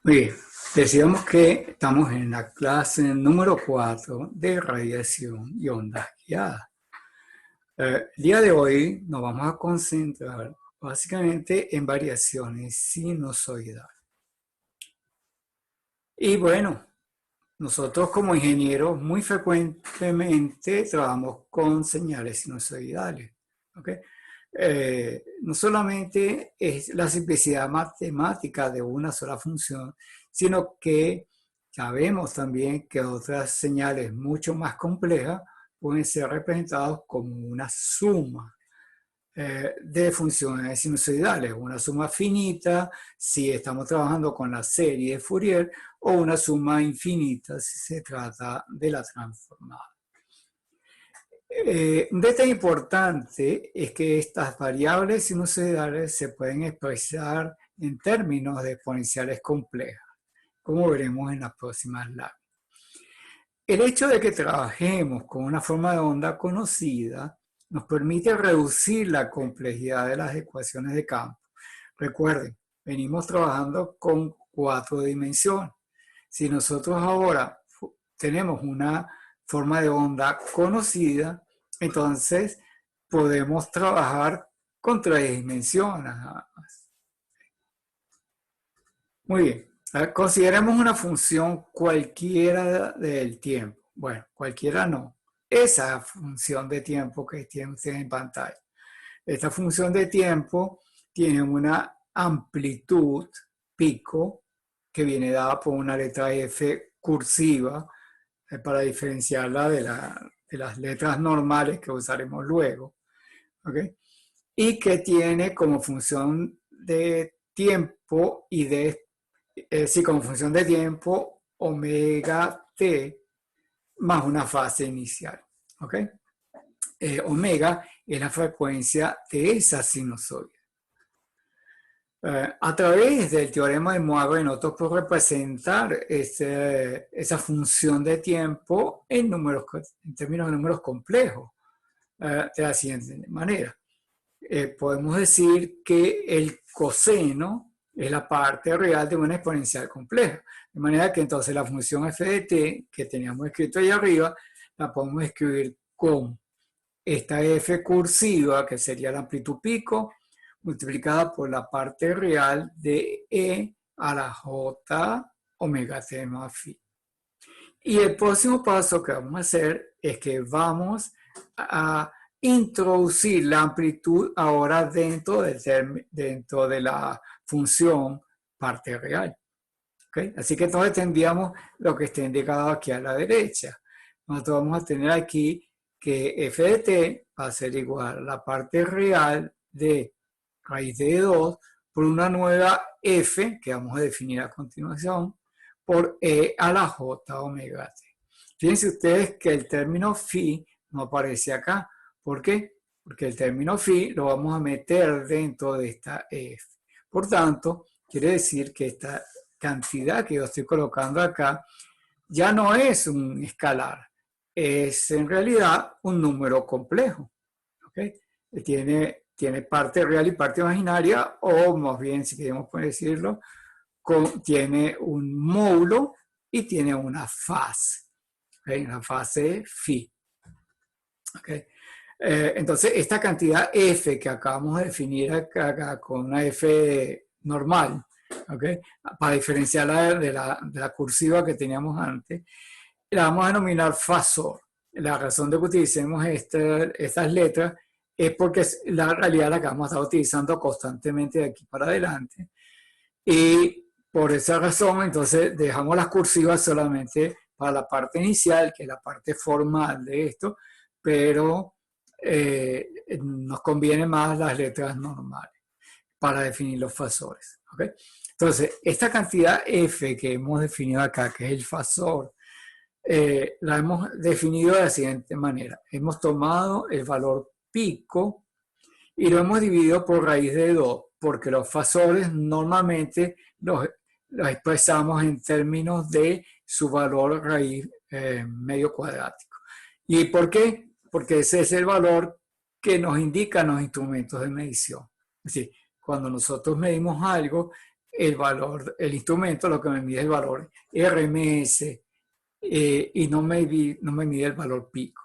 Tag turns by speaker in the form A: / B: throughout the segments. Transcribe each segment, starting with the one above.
A: Muy bien, decíamos que estamos en la clase número 4 de radiación y ondas guiadas. El día de hoy nos vamos a concentrar básicamente en variaciones sinusoidales. Y bueno, nosotros como ingenieros muy frecuentemente trabajamos con señales sinusoidales. ¿Okay? No solamente es la simplicidad matemática de una sola función, sino que sabemos también que otras señales mucho más complejas pueden ser representadas como una suma de funciones sinusoidales, una suma finita si estamos trabajando con la serie de Fourier o una suma infinita si se trata de la transformada. Un detalle importante es que estas variables sinusoidales se pueden expresar en términos de exponenciales complejas, como veremos en las próximas láminas. El hecho de que trabajemos con una forma de onda conocida nos permite reducir la complejidad de las ecuaciones de campo. Recuerden, venimos trabajando con 4 dimensiones. Si nosotros ahora tenemos una forma de onda conocida, entonces podemos trabajar con 3 dimensiones. Muy bien. Consideremos una función cualquiera del tiempo. Bueno, cualquiera no. Esa función de tiempo que tiene usted en pantalla. Esta función de tiempo tiene una amplitud pico que viene dada por una letra F cursiva para diferenciarla de las letras normales que usaremos luego. ¿Okay? Y que tiene como función de tiempo y como función de tiempo omega t más una fase inicial. ¿Ok? Omega es la frecuencia de esa sinusoide. A través del teorema de Moivre nosotros podemos representar esa función de tiempo en términos de números complejos de la siguiente manera. Podemos decir que el coseno es la parte real de una exponencial compleja. De manera que entonces la función f de t que teníamos escrito ahí arriba, la podemos escribir con esta f cursiva, que sería la amplitud pico, multiplicada por la parte real de e a la j omega t más phi. Y el próximo paso que vamos a hacer es que vamos a introducir la amplitud ahora dentro de la función parte real. ¿Okay? Así que entonces tendríamos lo que está indicado aquí a la derecha. Nosotros vamos a tener aquí que f de t va a ser igual a la parte real de raíz de 2 por una nueva f que vamos a definir a continuación por e a la j omega t. Fíjense ustedes que el término phi no aparece acá. ¿Por qué? Porque el término phi lo vamos a meter dentro de esta f. Por tanto, quiere decir que esta cantidad que yo estoy colocando acá ya no es un escalar, es en realidad un número complejo. ¿Okay? Tiene parte real y parte imaginaria, o más bien, si queremos decirlo, tiene un módulo y tiene una fase. ¿Okay? Una fase phi. ¿Okay? Entonces, esta cantidad f que acabamos de definir acá con una f normal, ¿okay? Para diferenciarla de la cursiva que teníamos antes, la vamos a denominar fasor. La razón de que utilicemos estas letras es porque la realidad la que vamos a estar utilizando constantemente de aquí para adelante. Y por esa razón, entonces, dejamos las cursivas solamente para la parte inicial, que es la parte formal de esto, pero nos conviene más las letras normales para definir los fasores. ¿Okay? Entonces, esta cantidad f que hemos definido acá, que es el fasor, la hemos definido de la siguiente manera. Hemos tomado el valor pico y lo hemos dividido por raíz de 2, porque los fasores normalmente los expresamos en términos de su valor raíz medio cuadrático. ¿Y por qué? Porque ese es el valor que nos indican los instrumentos de medición. Es decir, cuando nosotros medimos algo, el valor, el instrumento lo que me mide el valor RMS y no me mide el valor pico.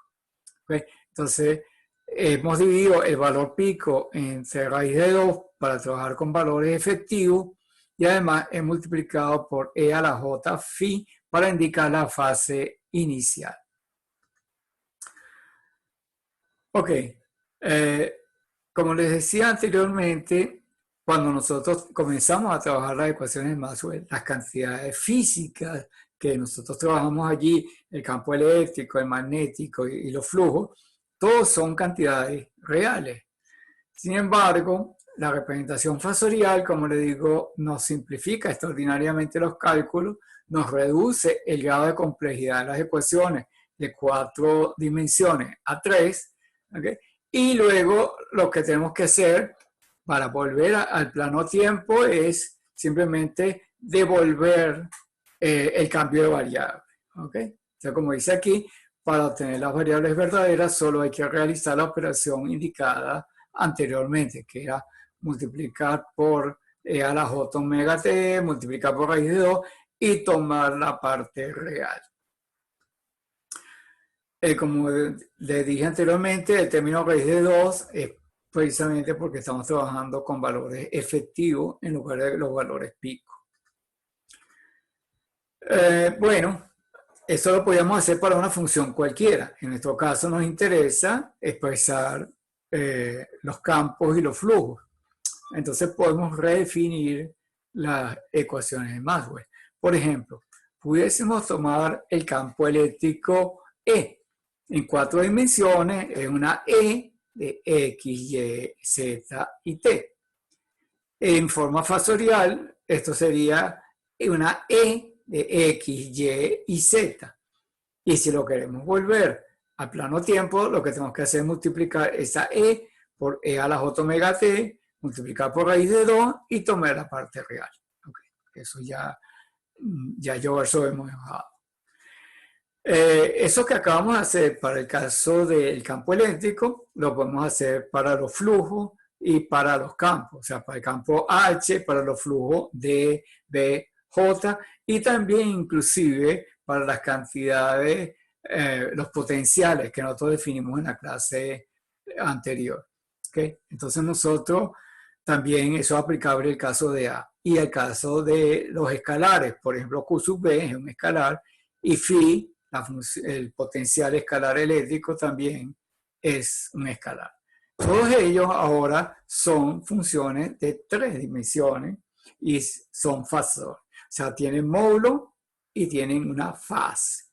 A: ¿Okay? Entonces, hemos dividido el valor pico entre raíz de 2 para trabajar con valores efectivos y además he multiplicado por E a la J phi para indicar la fase inicial. Ok, como les decía anteriormente, cuando nosotros comenzamos a trabajar las ecuaciones de Maxwell, las cantidades físicas que nosotros trabajamos allí, el campo eléctrico, el magnético y los flujos, todos son cantidades reales. Sin embargo, la representación fasorial, como le digo, nos simplifica extraordinariamente los cálculos, nos reduce el grado de complejidad de las ecuaciones de 4 dimensiones a 3, ¿okay? Y luego lo que tenemos que hacer para volver al plano tiempo es simplemente devolver el cambio de variable. ¿Okay? O sea, como dice aquí, para obtener las variables verdaderas solo hay que realizar la operación indicada anteriormente, que era multiplicar por E a la J omega t, multiplicar por raíz de 2 y tomar la parte real. Como le dije anteriormente, el término raíz de 2 es precisamente porque estamos trabajando con valores efectivos en lugar de los valores pico. Bueno, eso lo podríamos hacer para una función cualquiera. En nuestro caso nos interesa expresar los campos y los flujos. Entonces podemos redefinir las ecuaciones de Maxwell. Por ejemplo, pudiésemos tomar el campo eléctrico E. En 4 dimensiones es una E de X, Y, Z y T. En forma fasorial, esto sería una E de X, Y y Z. Y si lo queremos volver al plano tiempo, lo que tenemos que hacer es multiplicar esa E por E a la J omega T, multiplicar por raíz de 2 y tomar la parte real. Okay. Eso ya yo eso hemos dejado. Eso que acabamos de hacer para el caso del campo eléctrico, lo podemos hacer para los flujos y para los campos, o sea, para el campo H, para los flujos D, B, J, y también inclusive para las cantidades, los potenciales que nosotros definimos en la clase anterior. ¿Okay? Entonces nosotros también eso es aplicable al caso de A y al caso de los escalares, por ejemplo, Q sub B es un escalar y phi, el potencial escalar eléctrico también es un escalar. Todos ellos ahora son funciones de 3 dimensiones y son fasores. O sea, tienen módulo y tienen una fase.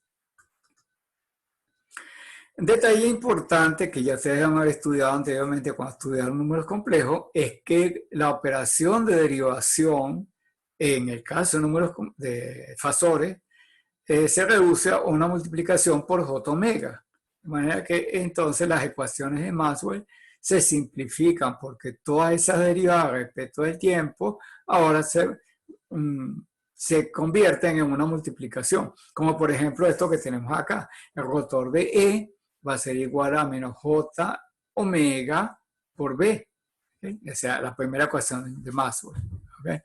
A: Un detalle importante que ya ustedes han estudiado anteriormente cuando estudiaron números complejos es que la operación de derivación, en el caso de números de fasores, se reduce a una multiplicación por J omega. De manera que entonces las ecuaciones de Maxwell se simplifican porque todas esas derivadas respecto del tiempo ahora se convierten en una multiplicación. Como por ejemplo esto que tenemos acá. El rotor de E va a ser igual a menos J omega por B. ¿Okay? O sea, la primera ecuación de Maxwell. ¿Okay?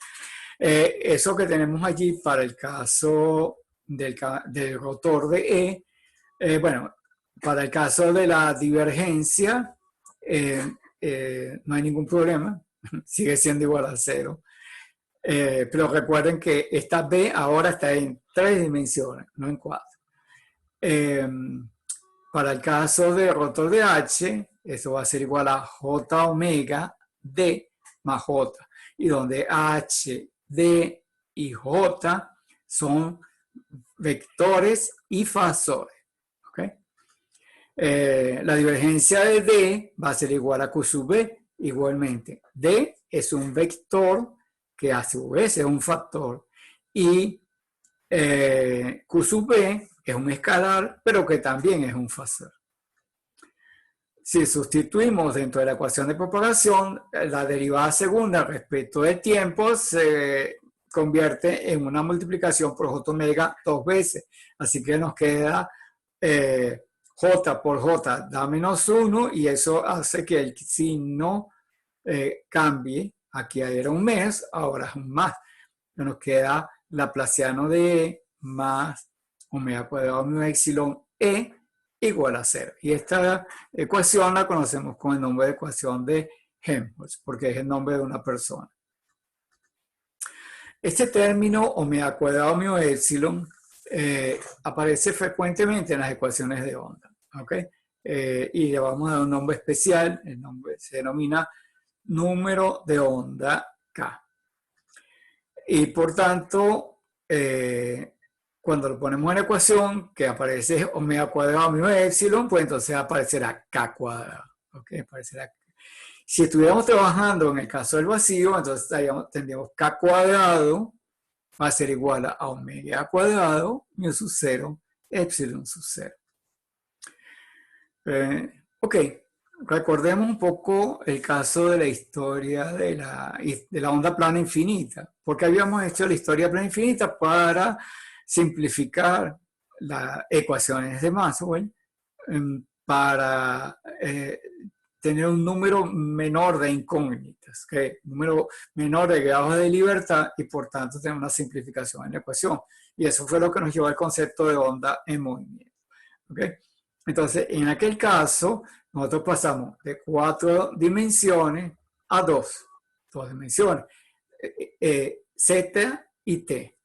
A: Eso que tenemos allí para el caso del rotor de E, bueno, para el caso de la divergencia, no hay ningún problema, sigue siendo igual a 0. Pero recuerden que esta B ahora está en 3 dimensiones, no en 4. Para el caso del rotor de H, eso va a ser igual a J omega D más J. Y donde H, D y J son vectores y fasores. ¿Okay? La divergencia de D va a ser igual a Q sub B igualmente. D es un vector que a su vez es un factor y Q sub B es un escalar pero que también es un fasor. Si sustituimos dentro de la ecuación de propagación, la derivada segunda respecto del tiempo se convierte en una multiplicación por J omega 2 veces. Así que nos queda J por J da menos 1 y eso hace que el signo cambie. Aquí era un mes, ahora es un más. nos queda laplaciano de E más omega cuadrado mu epsilon E igual a 0. Y esta ecuación la conocemos con el nombre de ecuación de Helmholtz, porque es el nombre de una persona. Este término omega cuadrado mu epsilon aparece frecuentemente en las ecuaciones de onda, ¿ok? Y le vamos a dar un nombre especial, el nombre se denomina número de onda K. Y por tanto, cuando lo ponemos en la ecuación, que aparece omega cuadrado mu epsilon, pues entonces aparecerá K cuadrado, ¿ok? Aparecerá. Si estuviéramos trabajando en el caso del vacío, entonces tendríamos K cuadrado va a ser igual a omega cuadrado mu sub 0 epsilon sub 0. Ok, recordemos un poco el caso de la historia de la onda plana infinita, porque habíamos hecho la historia plana infinita para simplificar las ecuaciones de Maxwell para tener un número menor de incógnitas, un número menor de grados de libertad y por tanto tener una simplificación en la ecuación. Y eso fue lo que nos llevó al concepto de onda en movimiento. ¿Okay? Entonces, en aquel caso, nosotros pasamos de 4 dimensiones a 2 dimensiones, Z y T.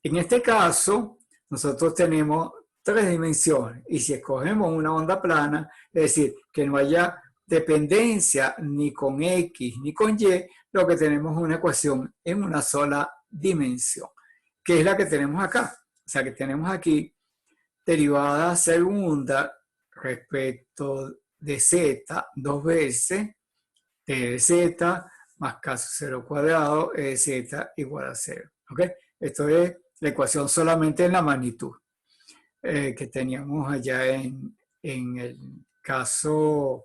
A: En este caso, nosotros tenemos 3 dimensiones y si escogemos una onda plana, es decir, que no haya dependencia ni con X ni con Y, lo que tenemos es una ecuación en una sola dimensión, que es la que tenemos acá. O sea, que tenemos aquí derivada segunda respecto de Z 2 veces T de Z más K sub 0 cuadrado E de Z igual a 0. ¿Ok? Esto es la ecuación solamente en la magnitud que teníamos allá en el caso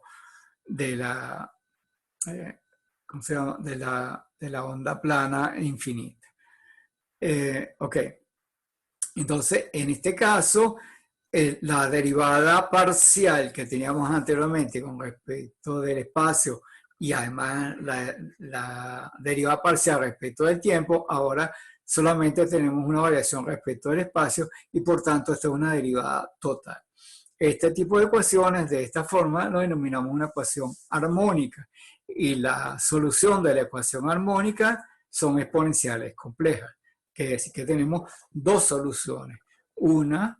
A: de la, ¿cómo se llama? De la onda plana infinita. Ok. Entonces, en este caso, la derivada parcial que teníamos anteriormente con respecto del espacio y además la derivada parcial respecto del tiempo, ahora solamente tenemos una variación respecto del espacio y por tanto esta es una derivada total. Este tipo de ecuaciones de esta forma lo denominamos una ecuación armónica y la solución de la ecuación armónica son exponenciales complejas, que es decir que tenemos dos soluciones, una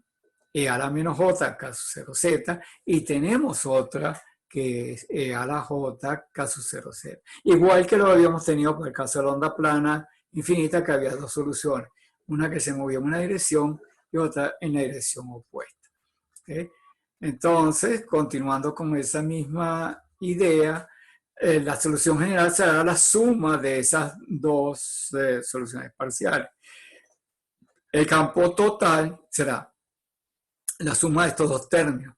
A: e a la menos j k sub 0z y tenemos otra que es e a la j k sub 0z. Igual que lo habíamos tenido por el caso de la onda plana infinita, que había dos soluciones, una que se movía en una dirección y otra en la dirección opuesta. ¿Okay? Entonces, continuando con esa misma idea, la solución general será la suma de esas dos soluciones parciales. El campo total será la suma de estos dos términos.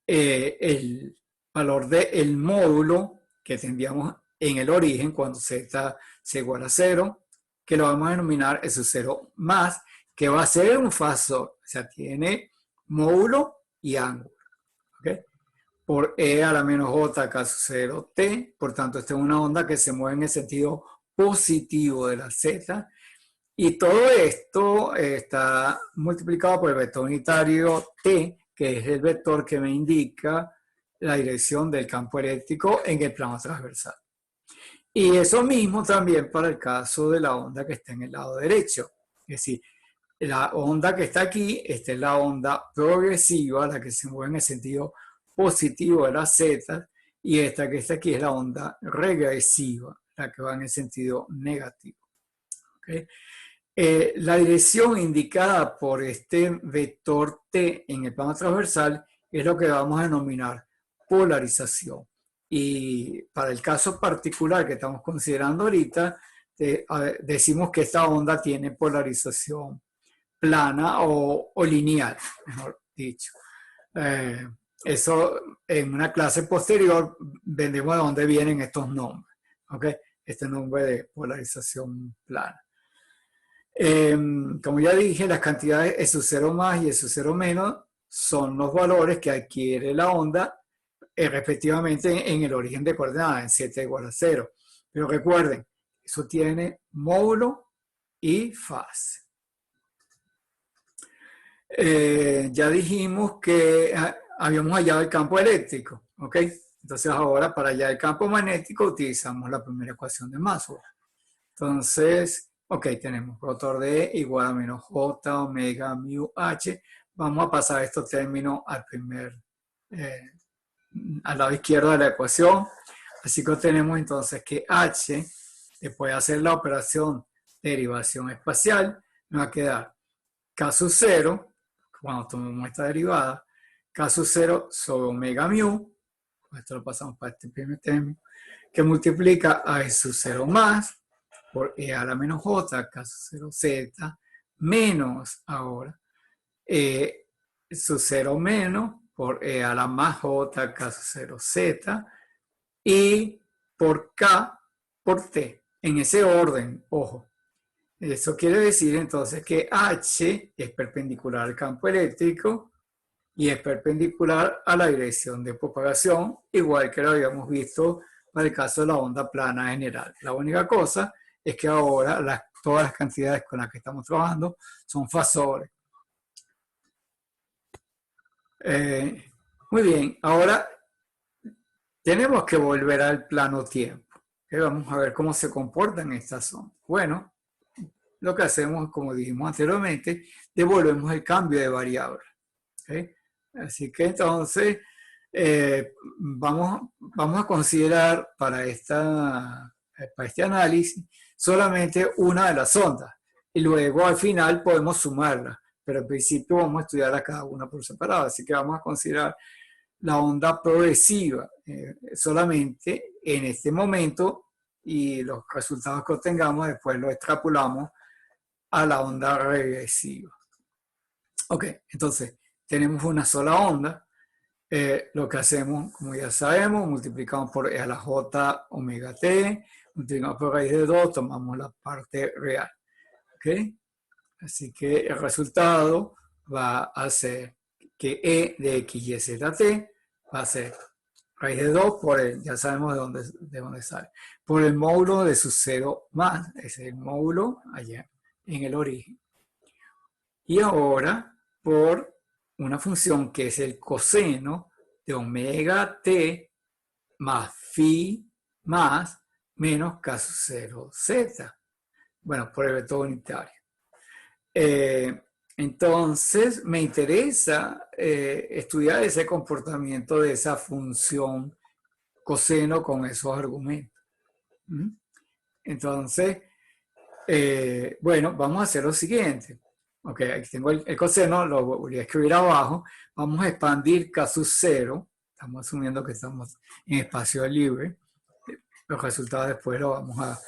A: El valor del módulo que tendríamos en el origen cuando z es igual a 0, que lo vamos a denominar eso 0 más, que va a ser un fasor, o sea, tiene módulo y ángulo. ¿Okay? Por e a la menos j k sub 0 t, por tanto esta es una onda que se mueve en el sentido positivo de la z, y todo esto está multiplicado por el vector unitario t, que es el vector que me indica la dirección del campo eléctrico en el plano transversal. Y eso mismo también para el caso de la onda que está en el lado derecho, es decir, la onda que está aquí, esta es la onda progresiva, la que se mueve en el sentido positivo de las z, y esta que está aquí es la onda regresiva, la que va en el sentido negativo. ¿Okay? La dirección indicada por este vector t en el plano transversal es lo que vamos a denominar polarización. Y para el caso particular que estamos considerando ahorita, decimos que esta onda tiene polarización plana o lineal, mejor dicho. Eso en una clase posterior veremos de dónde vienen estos nombres. ¿Okay? Este nombre de polarización plana. Como ya dije, las cantidades E sub 0 más y E sub 0 menos son los valores que adquiere la onda respectivamente en el origen de coordenadas, en z igual a 0. Pero recuerden, eso tiene módulo y fase. Ya dijimos que habíamos hallado el campo eléctrico, ¿ok? Entonces ahora para hallar el campo magnético utilizamos la primera ecuación de Maxwell. Entonces, ok, tenemos rotor D igual a menos J omega mu H. Vamos a pasar estos términos al lado izquierdo de la ecuación. Así que tenemos entonces que H, después de hacer la operación de derivación espacial, nos va a quedar K sub 0, cuando tomamos esta derivada, K sub 0 sobre omega mu, esto lo pasamos para este primer término, que multiplica a E sub 0 más por E a la menos J, K sub 0 Z, menos ahora E sub 0 menos por E a la más J, K sub 0 Z, y por K por T, en ese orden, ojo. Eso quiere decir entonces que H es perpendicular al campo eléctrico y es perpendicular a la dirección de propagación, igual que lo habíamos visto para el caso de la onda plana general. La única cosa es que ahora todas las cantidades con las que estamos trabajando son fasores. Muy bien, ahora tenemos que volver al plano tiempo. Vamos a ver cómo se comportan estas zonas. Bueno, lo que hacemos, como dijimos anteriormente, devolvemos el cambio de variable. ¿Okay? Así que entonces vamos a considerar para este análisis solamente una de las ondas y luego al final podemos sumarla, pero al principio vamos a estudiar a cada una por separado, así que vamos a considerar la onda progresiva solamente en este momento y los resultados que obtengamos después los extrapolamos a la onda regresiva. Ok, entonces tenemos una sola onda. Lo que hacemos, como ya sabemos, multiplicamos por E a la J omega T, multiplicamos por raíz de 2, tomamos la parte real. Ok, así que el resultado va a ser que E de X, Y, Z, T va a ser raíz de 2 por el, ya sabemos de dónde sale, por el módulo de su 0 más, ese es el módulo allá en el origen. Y ahora por una función que es el coseno de omega t más phi más menos K sub 0 z. Bueno, por el vector unitario. Entonces, me interesa estudiar ese comportamiento de esa función coseno con esos argumentos. Entonces, bueno, vamos a hacer lo siguiente. Ok, aquí tengo el coseno, lo voy a escribir abajo. Vamos a expandir K sub 0. Estamos asumiendo que estamos en espacio libre. Los resultados después los vamos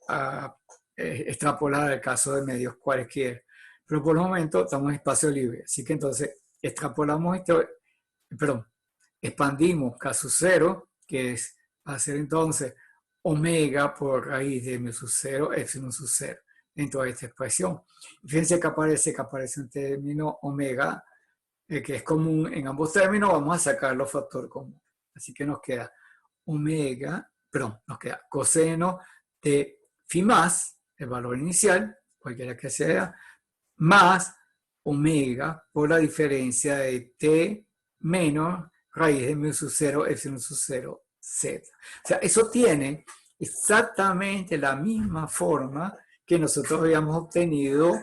A: a extrapolar al caso de medios cualquiera. Pero por el momento estamos en espacio libre. Así que entonces extrapolamos esto, expandimos K sub 0, que va a ser entonces omega por raíz de mu sub 0, epsilon sub 0, dentro de esta expresión. Fíjense que aparece un término omega, que es común en ambos términos. Vamos a sacar los factores comunes. Así que nos queda nos queda coseno de phi más, el valor inicial, cualquiera que sea, más omega por la diferencia de t menos raíz de mu sub 0, epsilon sub 0, z. O sea, eso tiene exactamente la misma forma que nosotros habíamos obtenido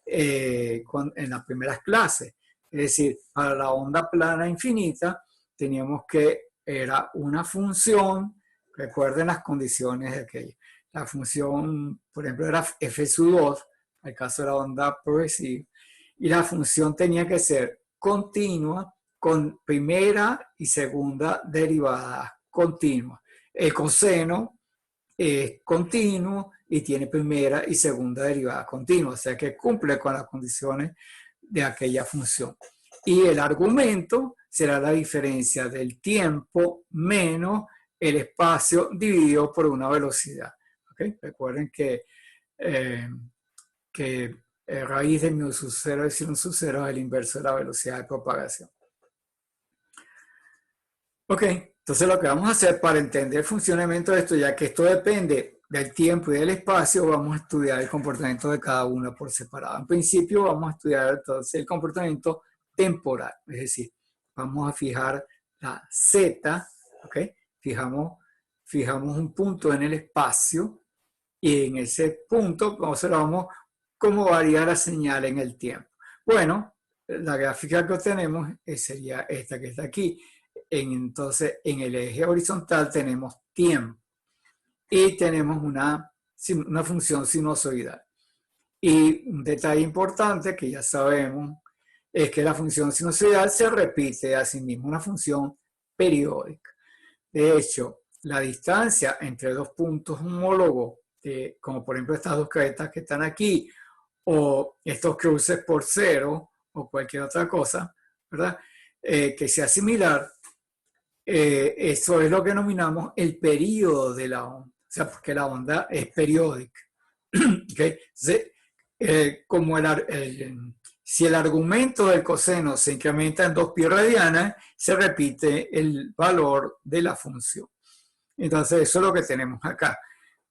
A: en las primeras clases. Es decir, para la onda plana infinita teníamos que era una función, recuerden las condiciones de aquella. La función, por ejemplo, era f sub 2, en el caso de la onda progresiva, y la función tenía que ser continua con primera y segunda derivadas continuas. El coseno es continuo y tiene primera y segunda derivada continua, o sea que cumple con las condiciones de aquella función. Y el argumento será la diferencia del tiempo menos el espacio dividido por una velocidad. ¿Okay? Recuerden que raíz de mu sub 0 epsilon sub 0 es el inverso de la velocidad de propagación. Ok, entonces lo que vamos a hacer para entender el funcionamiento de esto, ya que esto depende del tiempo y del espacio, vamos a estudiar el comportamiento de cada una por separado. En principio vamos a estudiar entonces el comportamiento temporal, es decir, vamos a fijar la Z, ¿ok? Fijamos un punto en el espacio y en ese punto observamos cómo varía la señal en el tiempo. Bueno, la gráfica que obtenemos sería esta que está aquí. Entonces, en el eje horizontal tenemos tiempo y tenemos una función sinusoidal. Y un detalle importante que ya sabemos es que la función sinusoidal se repite a sí misma, una función periódica. De hecho, la distancia entre dos puntos homólogos, como por ejemplo estas dos caretas que están aquí, o estos cruces por cero, o cualquier otra cosa, ¿verdad? Que sea similar, eso es lo que denominamos el período de la onda. O sea, porque la onda es periódica. ¿Okay? Entonces, si el argumento del coseno se incrementa en 2 pi radianas, se repite el valor de la función. Entonces, eso es lo que tenemos acá.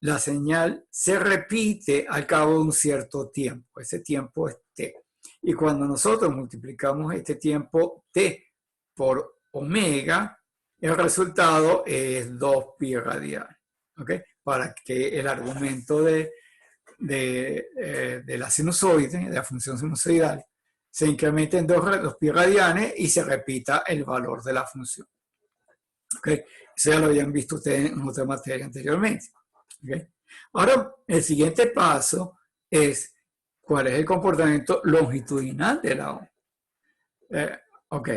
A: La señal se repite al cabo de un cierto tiempo. Ese tiempo es t. Y cuando nosotros multiplicamos este tiempo t por omega, el resultado es 2 pi radianes. ¿Okay? Para que el argumento de la sinusoide, de la función sinusoidal, se incremente en 2 pi radianes y se repita el valor de la función. ¿Okay? Eso ya lo habían visto ustedes en otra materia anteriormente. ¿Okay? Ahora, el siguiente paso es cuál es el comportamiento longitudinal de la onda. Ok.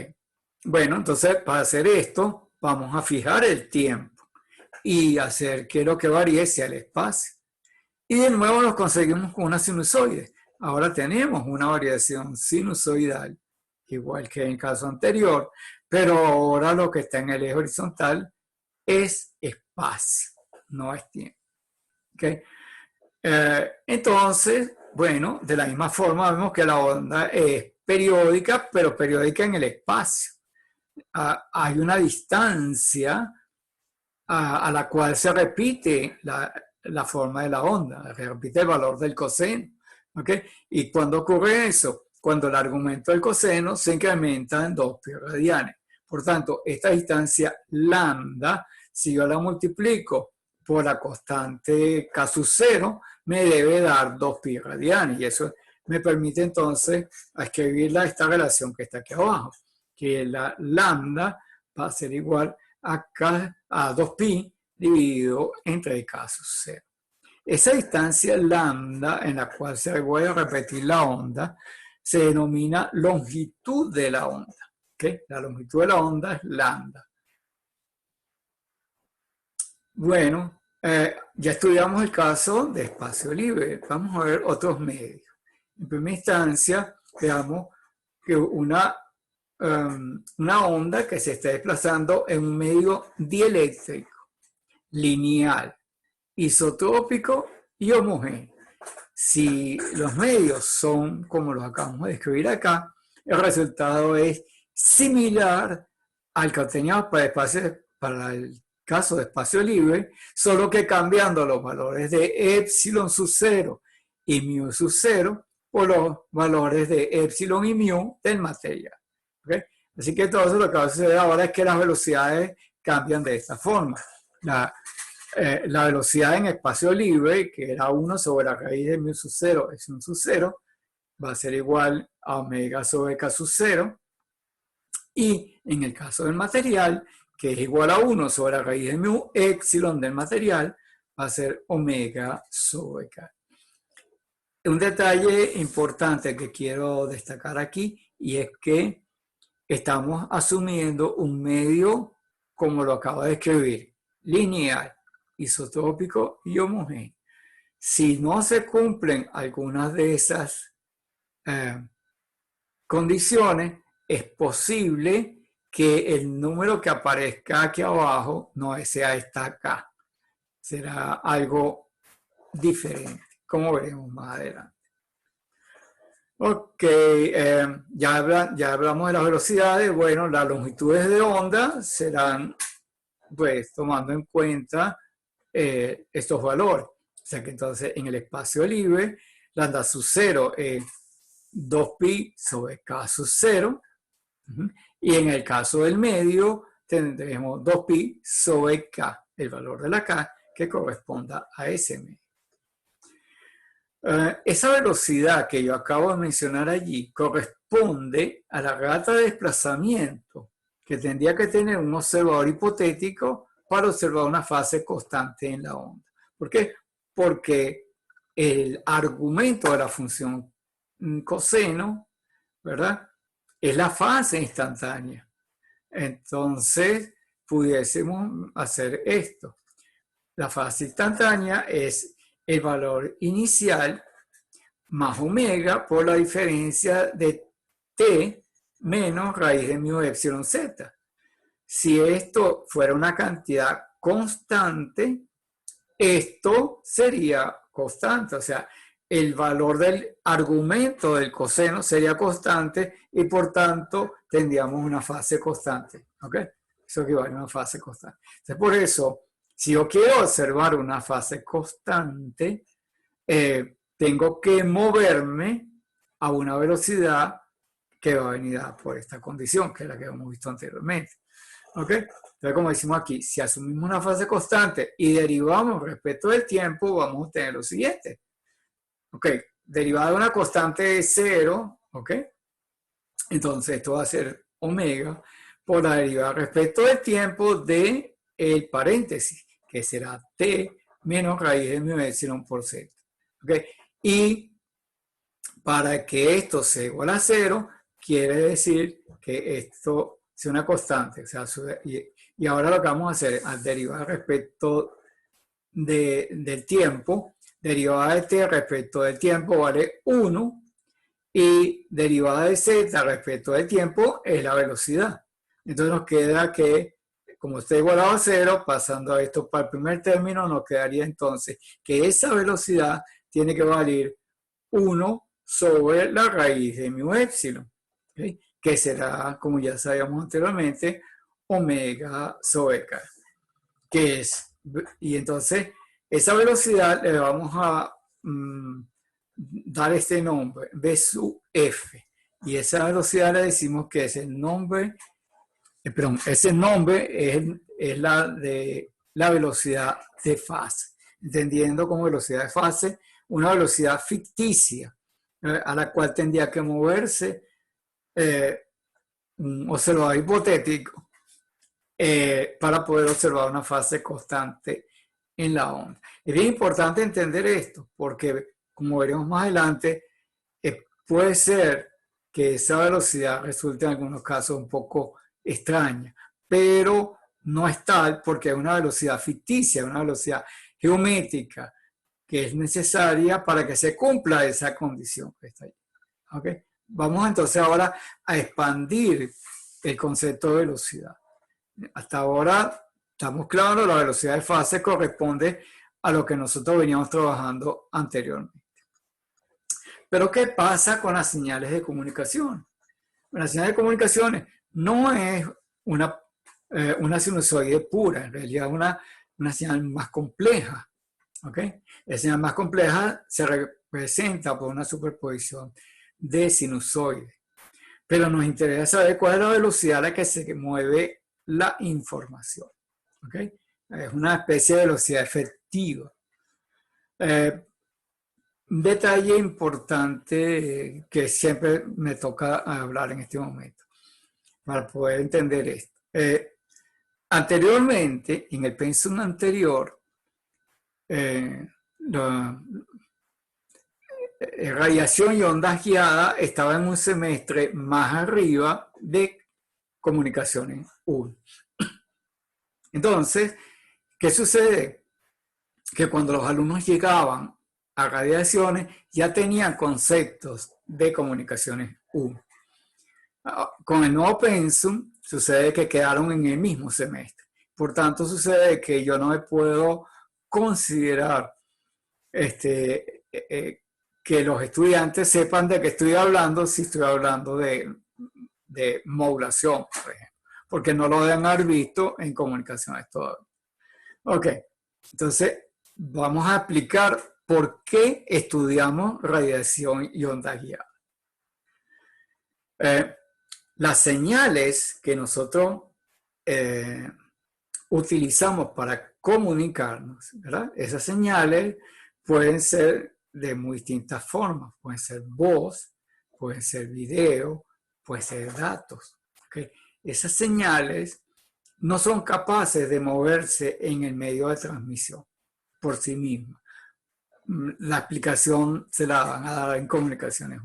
A: Bueno, entonces para hacer esto, vamos a fijar el tiempo y hacer que lo que varíe sea el espacio. Y de nuevo nos conseguimos con una sinusoide. Ahora tenemos una variación sinusoidal, igual que en el caso anterior, pero ahora lo que está en el eje horizontal es espacio, no es tiempo. ¿Okay? Entonces, bueno, de la misma forma vemos que la onda es periódica, pero periódica en el espacio. Hay una distancia a la cual se repite la forma de la onda, se repite el valor del coseno. ¿Okay? ¿Y cuando ocurre eso? Cuando el argumento del coseno se incrementa en 2 pi radianes. Por tanto, esta distancia lambda, si yo la multiplico por la constante K sub 0, me debe dar 2 pi radianes. Y eso me permite entonces escribir esta relación que está aquí abajo, que la lambda va a ser igual a 2 pi dividido entre K sub 0. Esa distancia lambda en la cual se vuelve a repetir la onda se denomina longitud de la onda. ¿Okay? La longitud de la onda es lambda. Bueno, ya estudiamos el caso de espacio libre. Vamos a ver otros medios. En primera instancia, veamos que una onda que se está desplazando en un medio dieléctrico, lineal, isotrópico y homogéneo. Si los medios son como los acabamos de escribir acá, el resultado es similar al que obteníamos para el caso de espacio libre, solo que cambiando los valores de epsilon sub 0 y mu sub 0 por los valores de epsilon y mu del material. ¿Okay? Así que todo eso lo que va a suceder ahora es que las velocidades cambian de esta forma. La velocidad en espacio libre, que era 1 sobre la raíz de mu sub 0, epsilon sub 0, va a ser igual a omega sobre K sub 0. Y en el caso del material, que es igual a 1 sobre la raíz de mu epsilon del material, va a ser omega sobre K. Un detalle importante que quiero destacar aquí, y es que estamos asumiendo un medio, como lo acabo de escribir, lineal, isotrópico y homogéneo. Si no se cumplen algunas de esas condiciones, es posible que el número que aparezca aquí abajo no sea esta acá. Será algo diferente, como veremos más adelante. Ok, ya hablamos de las velocidades. Bueno, las longitudes de onda serán, pues, tomando en cuenta estos valores. sea que entonces en el espacio libre, lambda sub 0 es 2pi sobre k sub 0. Y en el caso del medio, tendremos 2pi sobre k, el valor de la k, que corresponda a ese medio. Esa velocidad que yo acabo de mencionar allí corresponde a la rata de desplazamiento que tendría que tener un observador hipotético para observar una fase constante en la onda. ¿Por qué? Porque el argumento de la función coseno, ¿verdad?, es la fase instantánea. Entonces, pudiésemos hacer esto. La fase instantánea es el valor inicial más omega por la diferencia de t menos raíz de mu epsilon z. Si esto fuera una cantidad constante, esto sería constante, o sea, el valor del argumento del coseno sería constante y por tanto tendríamos una fase constante, ¿ok? Eso equivale a una fase constante. Entonces, por eso, si yo quiero observar una fase constante, tengo que moverme a una velocidad que va a venir dada por esta condición, que es la que hemos visto anteriormente. ¿Ok? Entonces, como decimos aquí, si asumimos una fase constante y derivamos respecto del tiempo, vamos a obtener lo siguiente. ¿Ok? Derivada de una constante de 0, ¿ok? Entonces, esto va a ser omega por la derivada respecto del tiempo de el paréntesis, que será t menos raíz de mu epsilon por z. ¿Ok? Y para que esto sea igual a 0, quiere decir que esto sea una constante. O sea, y ahora lo que vamos a hacer al derivar respecto del tiempo, derivada de t respecto del tiempo vale 1 y derivada de z respecto del tiempo es la velocidad. Entonces nos queda que, como está igualado a 0, pasando a esto para el primer término, nos quedaría entonces que esa velocidad tiene que valer 1 sobre la raíz de mu epsilon, ¿okay?, que será, como ya sabíamos anteriormente, omega sobre k, que es, y entonces esa velocidad le vamos a dar este nombre, v sub f, y esa velocidad le decimos que es el nombre, perdón, ese nombre es la de la velocidad de fase, entendiendo como velocidad de fase una velocidad ficticia, a la cual tendría que moverse un observador hipotético para poder observar una fase constante en la onda. Es bien importante entender esto, porque como veremos más adelante, puede ser que esa velocidad resulte en algunos casos un poco extraña, pero no es tal porque es una velocidad ficticia, una velocidad geométrica que es necesaria para que se cumpla esa condición que está ahí. ¿Okay? Vamos entonces ahora a expandir el concepto de velocidad. Hasta ahora estamos claros, la velocidad de fase corresponde a lo que nosotros veníamos trabajando anteriormente. Pero ¿qué pasa con las señales de comunicación? Las señales de comunicación no es una sinusoide pura, en realidad una señal más compleja. ¿Okay? La señal más compleja se representa por una superposición de sinusoides. Pero nos interesa saber cuál es la velocidad a la que se mueve la información. ¿Okay? Es una especie de velocidad efectiva. Un detalle importante que siempre me toca hablar en este momento para poder entender esto. Anteriormente, en el pensum anterior, radiación y ondas guiadas estaba en un semestre más arriba de comunicaciones 1. Entonces, ¿qué sucede? Que cuando los alumnos llegaban a radiaciones ya tenían conceptos de comunicaciones 1. Con el nuevo pensum sucede que quedaron en el mismo semestre. Por tanto, sucede que yo no me puedo considerar que los estudiantes sepan de qué estoy hablando si estoy hablando de modulación, por ejemplo, porque no lo deben haber visto en comunicaciones todavía. Ok, entonces vamos a explicar por qué estudiamos radiación y onda guiada. Las señales que nosotros utilizamos para comunicarnos, ¿verdad? Esas señales pueden ser de muy distintas formas. Pueden ser voz, pueden ser video, pueden ser datos. ¿Okay? Esas señales no son capaces de moverse en el medio de transmisión por sí mismas. La explicación se la van a dar en comunicaciones.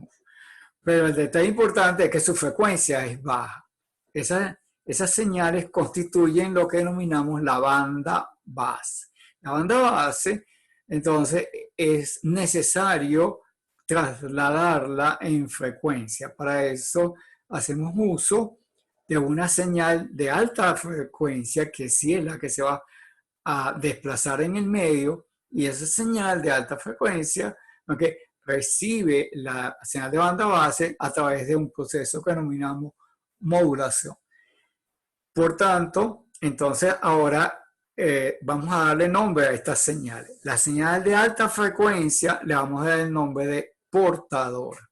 A: Pero el detalle importante es que su frecuencia es baja. Esas señales constituyen lo que denominamos la banda base. La banda base, entonces, es necesario trasladarla en frecuencia. Para eso hacemos uso de una señal de alta frecuencia, que sí es la que se va a desplazar en el medio, y esa señal de alta frecuencia, ¿okay?, recibe la señal de banda base a través de un proceso que denominamos modulación. Por tanto, entonces ahora vamos a darle nombre a estas señales. La señal de alta frecuencia le vamos a dar el nombre de portadora.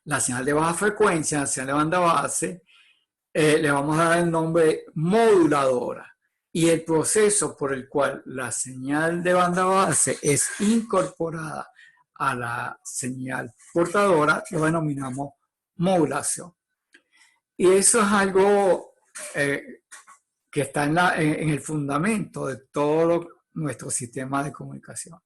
A: La señal de baja frecuencia, la señal de banda base, le vamos a dar el nombre de moduladora. Y el proceso por el cual la señal de banda base es incorporada a la señal portadora lo denominamos modulación. Y eso es algo que está en el fundamento de todo nuestro sistema de comunicación.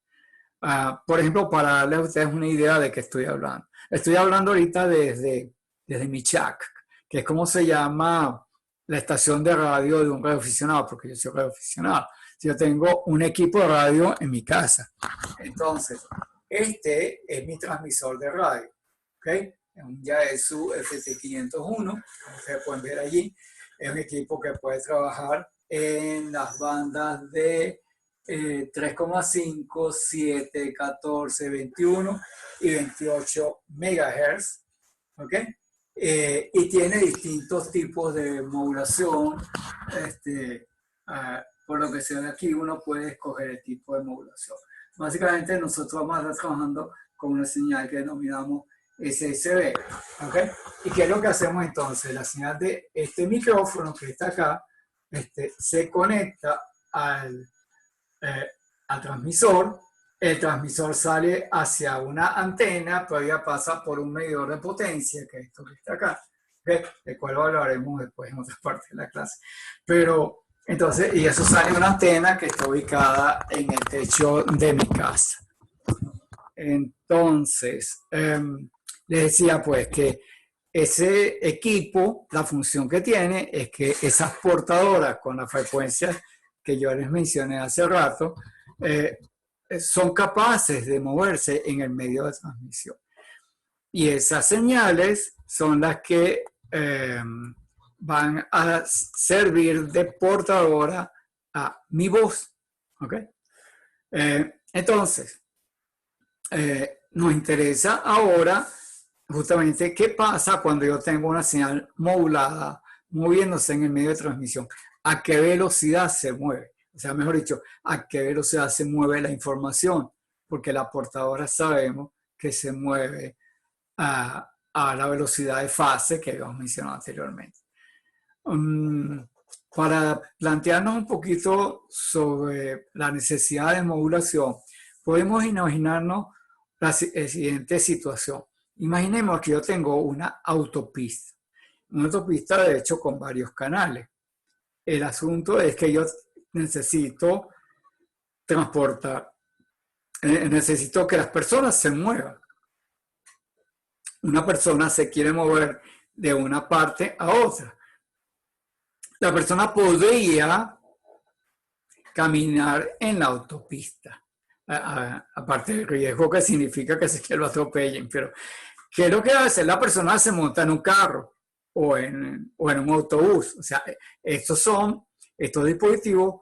A: Por ejemplo, para darles a ustedes una idea de qué estoy hablando. Estoy hablando ahorita desde mi CHAC, que es como se llama la estación de radio de un radioaficionado, porque yo soy radioaficionado. Yo tengo un equipo de radio en mi casa. Entonces, este es mi transmisor de radio. ¿Okay? Es un Yaesu FT501, como ustedes pueden ver allí. Es un equipo que puede trabajar en las bandas de 3,5, 7, 14, 21 y 28 MHz. ¿Okay? Y tiene distintos tipos de modulación. Por lo que se ve aquí, uno puede escoger el tipo de modulación. Básicamente, nosotros vamos a estar trabajando con una señal que denominamos SSB. ¿Okay? ¿Y qué es lo que hacemos entonces? La señal de este micrófono que está acá se conecta al transmisor. El transmisor sale hacia una antena, todavía pasa por un medidor de potencia, que es esto que está acá, ¿okay?, del cual hablaremos después en otra parte de la clase. Pero entonces, y eso sale una antena que está ubicada en el techo de mi casa. Entonces, les decía pues que ese equipo, la función que tiene es que esas portadoras con las frecuencias que yo les mencioné hace rato, son capaces de moverse en el medio de transmisión. Y esas señales son las que van a servir de portadora a mi voz. ¿Okay? Entonces, nos interesa ahora justamente qué pasa cuando yo tengo una señal modulada moviéndose en el medio de transmisión. ¿A qué velocidad se mueve? O sea, mejor dicho, a qué velocidad se mueve la información, porque la portadora sabemos que se mueve a la velocidad de fase que habíamos mencionado anteriormente. Para plantearnos un poquito sobre la necesidad de modulación, podemos imaginarnos la siguiente situación. Imaginemos que yo tengo una autopista de hecho con varios canales. El asunto es que yo necesito transportar, necesito que las personas se muevan. Una persona se quiere mover de una parte a otra. La persona podría caminar en la autopista, aparte del riesgo que significa que lo atropellen, pero ¿qué es lo que hace? La persona se monta en un carro o en un autobús. O sea, estos dispositivos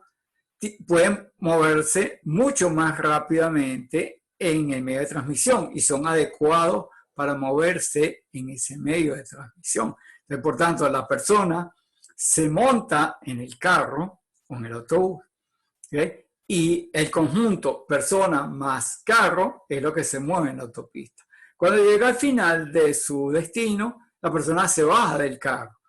A: pueden moverse mucho más rápidamente en el medio de transmisión y son adecuados para moverse en ese medio de transmisión. Entonces, por tanto, la persona se monta en el carro o en el autobús, ¿okay?, y el conjunto persona más carro es lo que se mueve en la autopista. Cuando llega al final de su destino, la persona se baja del carro.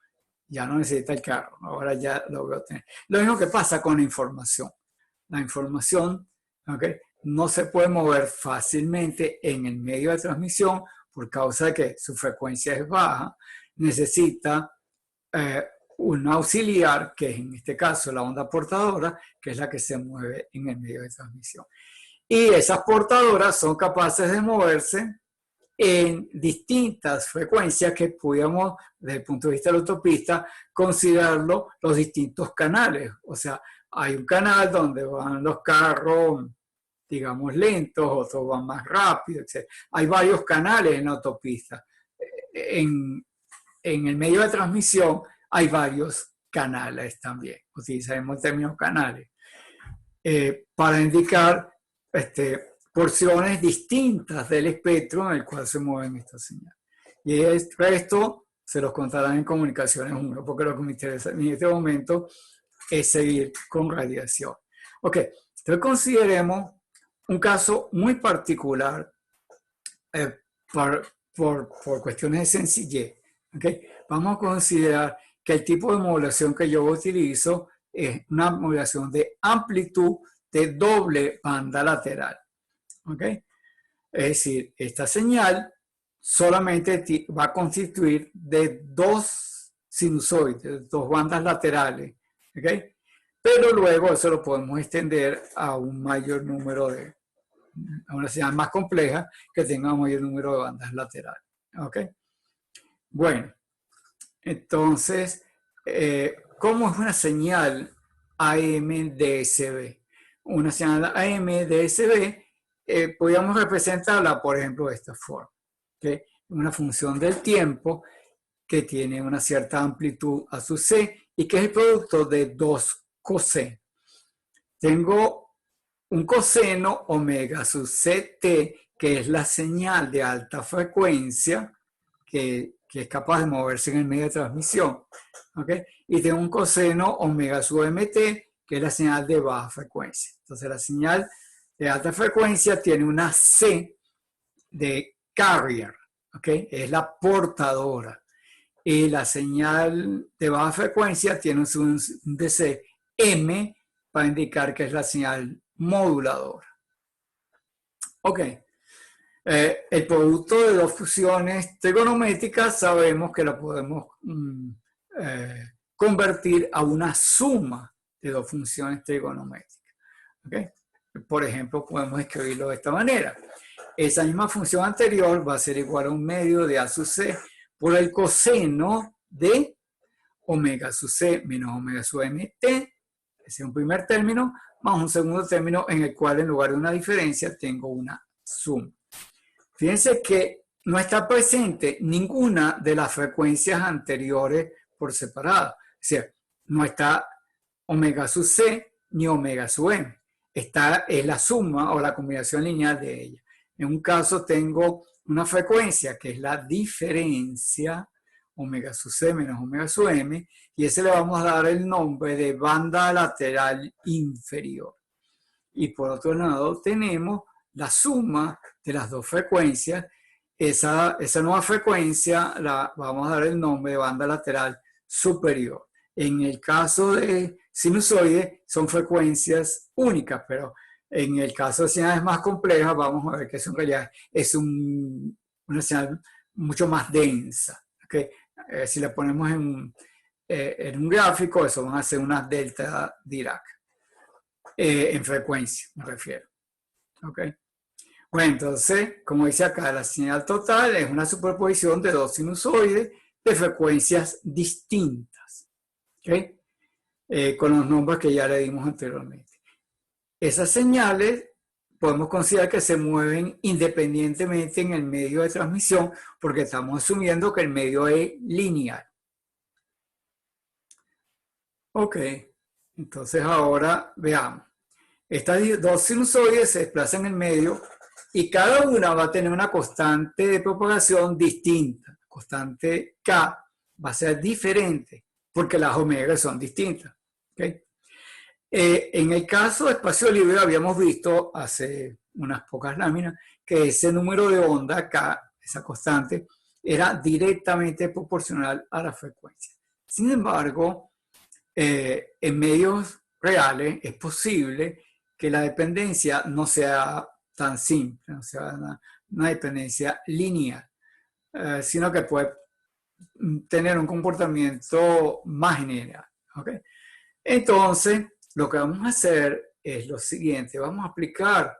A: Ya no necesita el carro, ahora ya lo voy a tener. Lo mismo que pasa con la información. La información, ¿okay?, no se puede mover fácilmente en el medio de transmisión por causa de que su frecuencia es baja. Necesita un auxiliar, que es en este caso la onda portadora, que es la que se mueve en el medio de transmisión. Y esas portadoras son capaces de moverse en distintas frecuencias que pudiéramos, desde el punto de vista de la autopista, considerarlo los distintos canales. O sea, hay un canal donde van los carros, digamos, lentos, otros van más rápido, etc. Hay varios canales en la autopista. En el medio de transmisión hay varios canales también. Utilizaremos el término canales para indicar porciones distintas del espectro en el cual se mueven estas señales. Y el resto se los contarán en Comunicaciones 1, porque lo que me interesa en este momento es seguir con radiación. Ok, entonces consideremos un caso muy particular por cuestiones de sencillez. Okay. Vamos a considerar que el tipo de modulación que yo utilizo es una modulación de amplitud de doble banda lateral. ¿Okay? Es decir, esta señal solamente va a constituir de dos sinusoides, dos bandas laterales. ¿Okay? Pero luego eso lo podemos extender a un mayor número a una señal más compleja que tenga un mayor número de bandas laterales. ¿Okay? Bueno, entonces, ¿cómo es una señal AM-DSB? Una señal AM-DSB podríamos representarla, por ejemplo, de esta forma. ¿Okay? Una función del tiempo que tiene una cierta amplitud a su C y que es el producto de dos cosenos. Tengo un coseno omega sub CT, que es la señal de alta frecuencia que es capaz de moverse en el medio de transmisión. ¿Okay? Y tengo un coseno omega sub MT, que es la señal de baja frecuencia. Entonces la señal de alta frecuencia tiene una C de carrier, ¿okay? Es la portadora. Y la señal de baja frecuencia tiene un DC M para indicar que es la señal moduladora. Ok. El producto de dos funciones trigonométricas sabemos que lo podemos convertir a una suma de dos funciones trigonométricas. ¿Okay? Por ejemplo, podemos escribirlo de esta manera. Esa misma función anterior va a ser igual a un medio de A sub C por el coseno de omega sub C menos omega sub MT, ese es un primer término, más un segundo término en el cual en lugar de una diferencia tengo una suma. Fíjense que no está presente ninguna de las frecuencias anteriores por separado. Es decir, no está omega sub C ni omega sub M. Esta es la suma o la combinación lineal de ellas. En un caso tengo una frecuencia que es la diferencia omega sub C menos omega sub M, y ese le vamos a dar el nombre de banda lateral inferior. Y por otro lado tenemos la suma de las dos frecuencias. Esa nueva frecuencia la vamos a dar el nombre de banda lateral superior. En el caso de sinusoides son frecuencias únicas, pero en el caso de señales más complejas vamos a ver que eso en realidad es una señal mucho más densa. ¿Okay? Si la ponemos en un gráfico, eso van a ser unas delta Dirac. En frecuencia, me refiero. ¿Okay? Bueno, entonces, como dice acá, la señal total es una superposición de dos sinusoides de frecuencias distintas. ¿Okay? Con los nombres que ya le dimos anteriormente. Esas señales podemos considerar que se mueven independientemente en el medio de transmisión porque estamos asumiendo que el medio es lineal. Ok, entonces ahora veamos. Estas dos sinusoides se desplazan en el medio y cada una va a tener una constante de propagación distinta. La constante K va a ser diferente porque las omegas son distintas. ¿Okay? En el caso de espacio libre habíamos visto hace unas pocas láminas que ese número de onda acá, esa constante, era directamente proporcional a la frecuencia. Sin embargo, en medios reales es posible que la dependencia no sea tan simple, no sea una dependencia lineal, sino que puede tener un comportamiento más general. ¿Okay? Entonces, lo que vamos a hacer es lo siguiente, vamos a aplicar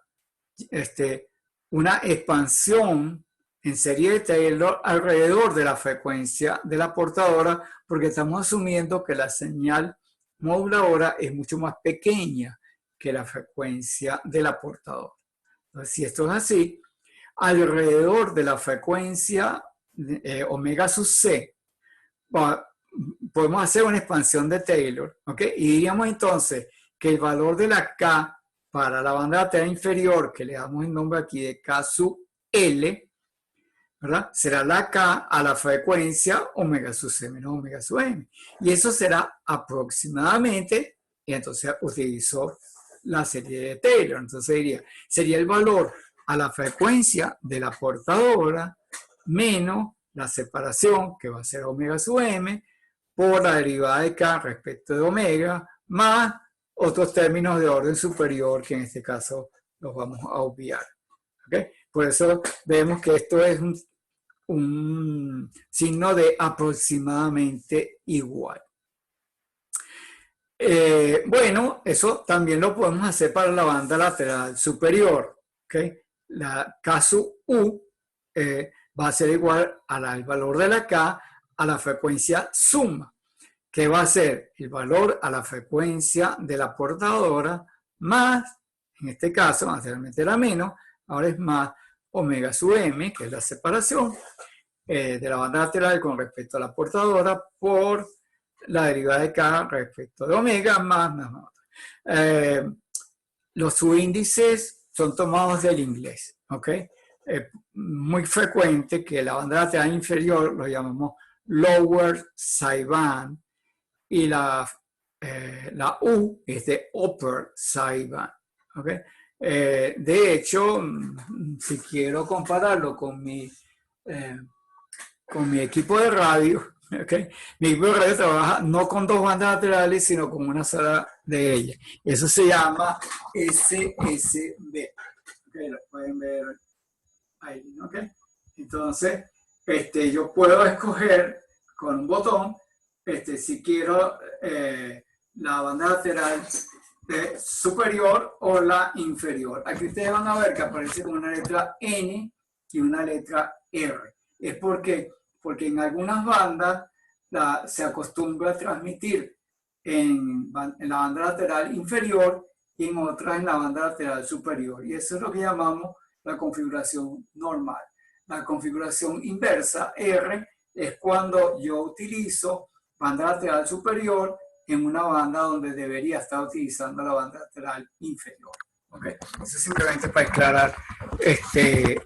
A: una expansión en serie de Taylor alrededor de la frecuencia de la portadora, porque estamos asumiendo que la señal moduladora es mucho más pequeña que la frecuencia de la portadora. Entonces, si esto es así, alrededor de la frecuencia omega sub c, podemos hacer una expansión de Taylor, ¿ok? Y diríamos entonces que el valor de la K para la banda lateral inferior, que le damos el nombre aquí de K sub L, ¿verdad? Será la K a la frecuencia omega sub C menos omega sub M. Y eso será aproximadamente, y entonces utilizo la serie de Taylor. Entonces diría, sería el valor a la frecuencia de la portadora menos la separación, que va a ser omega sub M, por la derivada de K respecto de omega, más otros términos de orden superior, que en este caso los vamos a obviar. ¿Okay? Por eso vemos que esto es un signo de aproximadamente igual. Bueno, eso también lo podemos hacer para la banda lateral superior. ¿Okay? La K sub U va a ser igual al valor de la K a la frecuencia suma, que va a ser el valor a la frecuencia de la portadora más, en este caso, anteriormente era menos, ahora es más omega sub M, que es la separación de la banda lateral con respecto a la portadora por la derivada de K respecto de omega más. Los subíndices son tomados del inglés, ¿ok? Muy frecuente que la banda lateral inferior lo llamamos lower sideband y la U es de upper sideband. ¿Okay? De hecho, si quiero compararlo con mi equipo de radio, ¿okay? Mi equipo de radio trabaja no con dos bandas laterales, sino con una sola de ellas. Eso se llama SSB. ¿Okay? Lo pueden ver ahí, ¿okay? Entonces, yo puedo escoger con un botón si quiero la banda lateral superior o la inferior. Aquí ustedes van a ver que aparece con una letra N y una letra R. Es porque en algunas bandas se acostumbra a transmitir en la banda lateral inferior y en otras en la banda lateral superior. Y eso es lo que llamamos la configuración normal. La configuración inversa, R, es cuando yo utilizo banda lateral superior en una banda donde debería estar utilizando la banda lateral inferior. ¿Okay? Eso simplemente para aclarar de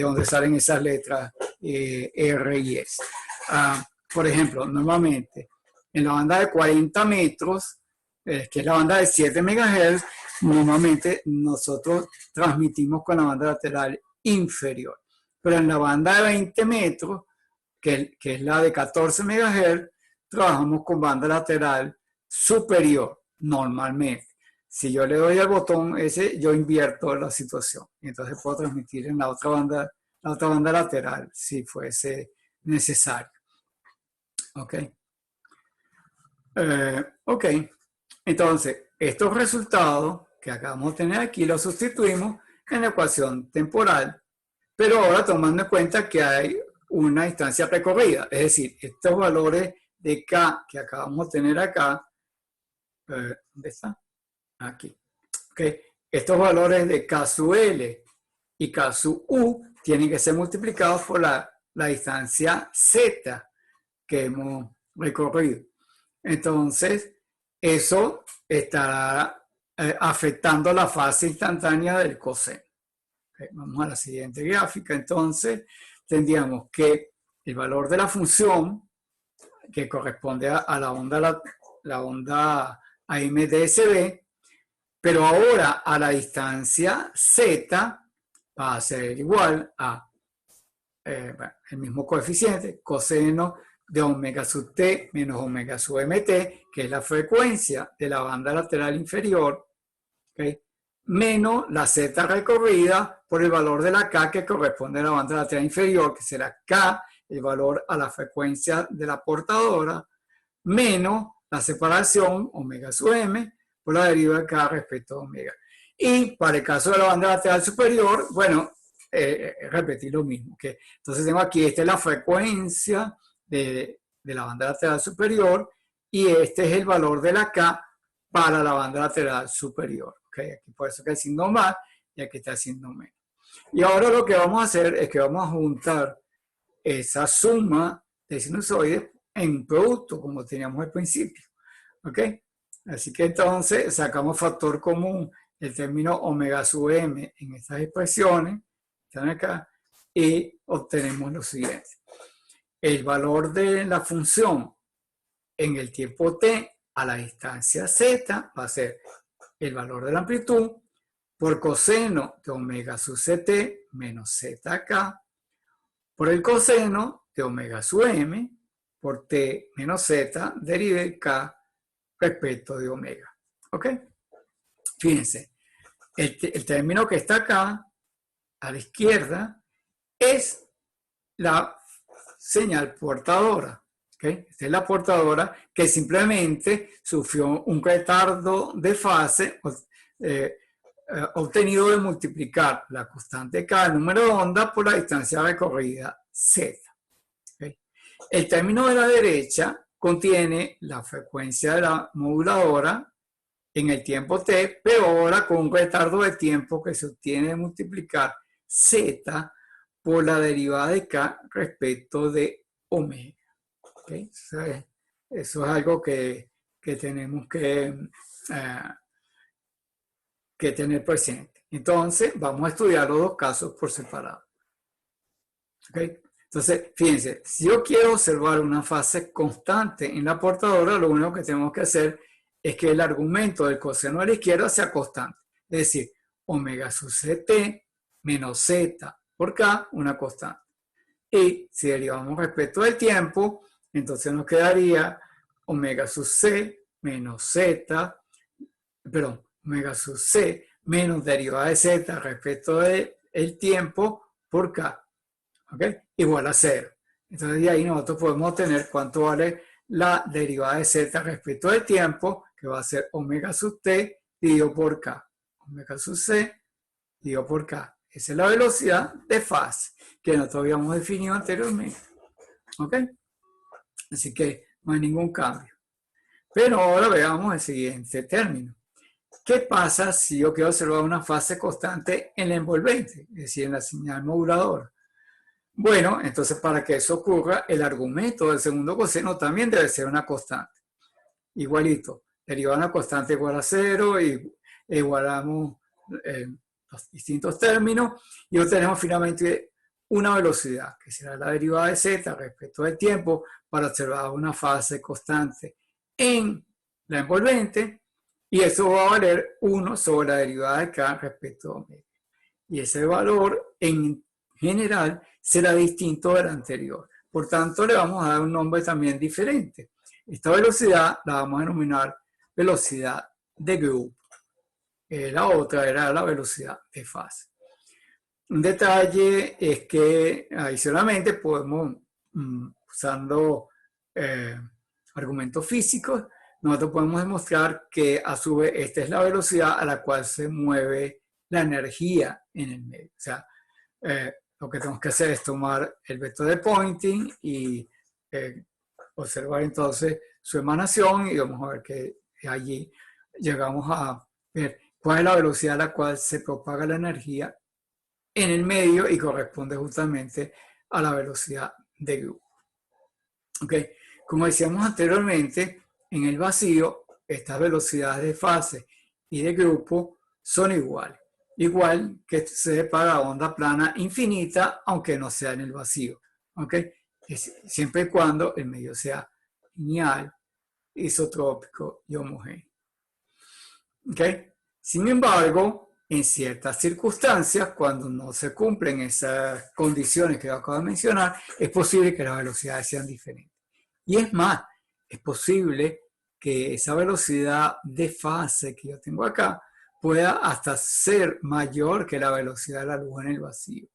A: dónde salen esas letras R y S. Por ejemplo, normalmente en la banda de 40 metros, que es la banda de 7 MHz, normalmente nosotros transmitimos con la banda lateral inferior. Pero en la banda de 20 metros, que es la de 14 MHz, trabajamos con banda lateral superior, normalmente. Si yo le doy al botón ese, yo invierto la situación. Y entonces puedo transmitir en la otra banda lateral, si fuese necesario. ¿Ok? Ok. Entonces, estos resultados que acabamos de tener aquí los sustituimos en la ecuación temporal, pero ahora tomando en cuenta que hay una distancia recorrida, es decir, estos valores de K que acabamos de tener acá, ¿dónde está? Aquí. Okay. Estos valores de K sub L y K sub U tienen que ser multiplicados por la distancia Z que hemos recorrido. Entonces, eso estará afectando la fase instantánea del coseno. Okay. Vamos a la siguiente gráfica. Entonces, tendríamos que el valor de la función que corresponde a la onda a MDSB, pero ahora a la distancia Z va a ser igual a el mismo coeficiente, coseno de omega sub t menos omega sub mt, que es la frecuencia de la banda lateral inferior, ¿okay? Menos la z recorrida por el valor de la k que corresponde a la banda lateral inferior, que será k, el valor a la frecuencia de la portadora, menos la separación omega sub m por la deriva de k respecto a omega. Y para el caso de la banda lateral superior, bueno, repetir lo mismo. ¿Okay? Entonces tengo aquí, esta es la frecuencia de la banda lateral superior y este es el valor de la K para la banda lateral superior. ¿Okay? Aquí por eso que el signo más y aquí está el signo menos. Y ahora lo que vamos a hacer es que vamos a juntar esa suma de sinusoides en un producto, como teníamos al principio. ¿Ok? Así que entonces sacamos factor común el término omega sub m en estas expresiones, están acá, y obtenemos lo siguiente. El valor de la función en el tiempo t a la distancia z va a ser el valor de la amplitud por coseno de omega sub ct menos zk por el coseno de omega sub m por t menos z deriva de k respecto de omega. ¿Ok? Fíjense, el término que está acá a la izquierda es la señal portadora. ¿Okay? Esta es la portadora que simplemente sufrió un retardo de fase obtenido de multiplicar la constante K, el número de onda, por la distancia recorrida Z. ¿Okay? El término de la derecha contiene la frecuencia de la moduladora en el tiempo t, pero ahora con un retardo de tiempo que se obtiene de multiplicar z por la derivada de k respecto de omega. ¿Okay? Eso es algo que tenemos que tener presente. Entonces, vamos a estudiar los dos casos por separado. ¿Okay? Entonces, fíjense, si yo quiero observar una fase constante en la portadora, lo único que tenemos que hacer es que el argumento del coseno a la izquierda sea constante. Es decir, omega sub ct menos z por k, una constante. Y si derivamos respecto del tiempo, entonces nos quedaría omega sub c menos z, perdón, omega sub c menos derivada de z respecto del tiempo por k. ¿Okay? Igual a 0. Entonces de ahí nosotros podemos obtener cuánto vale la derivada de z respecto del tiempo, que va a ser omega sub t dividido por k. Omega sub c dividido por k. Esa es la velocidad de fase que nosotros habíamos definido anteriormente. ¿Ok? Así que no hay ningún cambio. Pero ahora veamos el siguiente término. ¿Qué pasa si yo quiero observar una fase constante en la envolvente? Es decir, en la señal moduladora. Bueno, entonces para que eso ocurra, el argumento del segundo coseno también debe ser una constante. Igualito, derivada de una constante igual a 0 y igualamos los distintos términos y obtenemos finalmente una velocidad, que será la derivada de z respecto del tiempo para observar una fase constante en la envolvente y eso va a valer 1 sobre la derivada de k respecto a omega. Y ese valor en general será distinto del anterior. Por tanto, le vamos a dar un nombre también diferente. Esta velocidad la vamos a denominar velocidad de grupo. La otra era la velocidad de fase. Un detalle es que adicionalmente podemos, usando argumentos físicos, nosotros podemos demostrar que a su vez esta es la velocidad a la cual se mueve la energía en el medio. O sea, lo que tenemos que hacer es tomar el vector de Poynting y observar entonces su emanación y vamos a ver que allí llegamos a ver cuál es la velocidad a la cual se propaga la energía en el medio y corresponde justamente a la velocidad de grupo. ¿Okay? Como decíamos anteriormente, en el vacío estas velocidades de fase y de grupo son iguales. Igual que se para onda plana infinita, aunque no sea en el vacío. ¿Okay? Siempre y cuando el medio sea lineal, isotrópico y homogéneo. ¿Okay? Sin embargo, en ciertas circunstancias, cuando no se cumplen esas condiciones que yo acabo de mencionar, es posible que las velocidades sean diferentes. Y es más, es posible que esa velocidad de fase que yo tengo acá pueda hasta ser mayor que la velocidad de la luz en el vacío.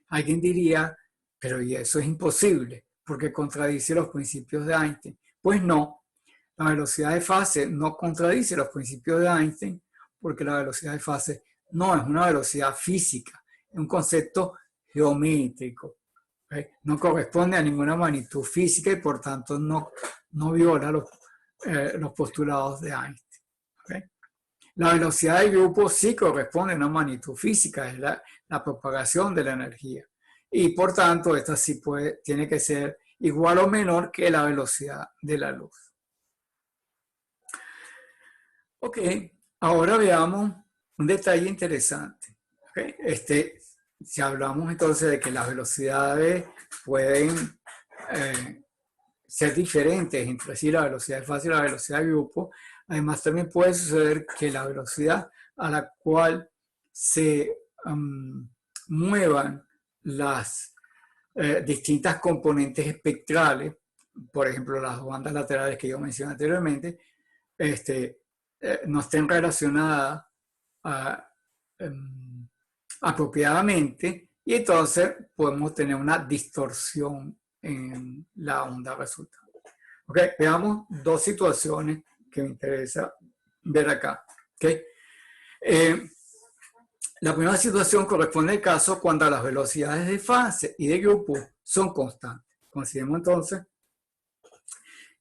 A: Alguien diría, pero ¿y eso es imposible? Porque contradice los principios de Einstein. Pues no, la velocidad de fase no contradice los principios de Einstein, porque la velocidad de fase no es una velocidad física, es un concepto geométrico. ¿Okay? No corresponde a ninguna magnitud física y por tanto no viola los postulados de Einstein. ¿Okay? La velocidad del grupo sí corresponde a una magnitud física, es la propagación de la energía. Y por tanto, esta sí tiene que ser igual o menor que la velocidad de la luz. Ok, ahora veamos un detalle interesante. Okay. Si hablamos entonces de que las velocidades pueden ser diferentes entre sí, la velocidad de fase y la velocidad de grupo, además también puede suceder que la velocidad a la cual se muevan las distintas componentes espectrales, por ejemplo las bandas laterales que yo mencioné anteriormente, no estén relacionadas apropiadamente y entonces podemos tener una distorsión en la onda resultante. Okay, veamos dos situaciones que me interesa ver acá. Okay. La primera situación corresponde al caso cuando las velocidades de fase y de grupo son constantes. Consideremos entonces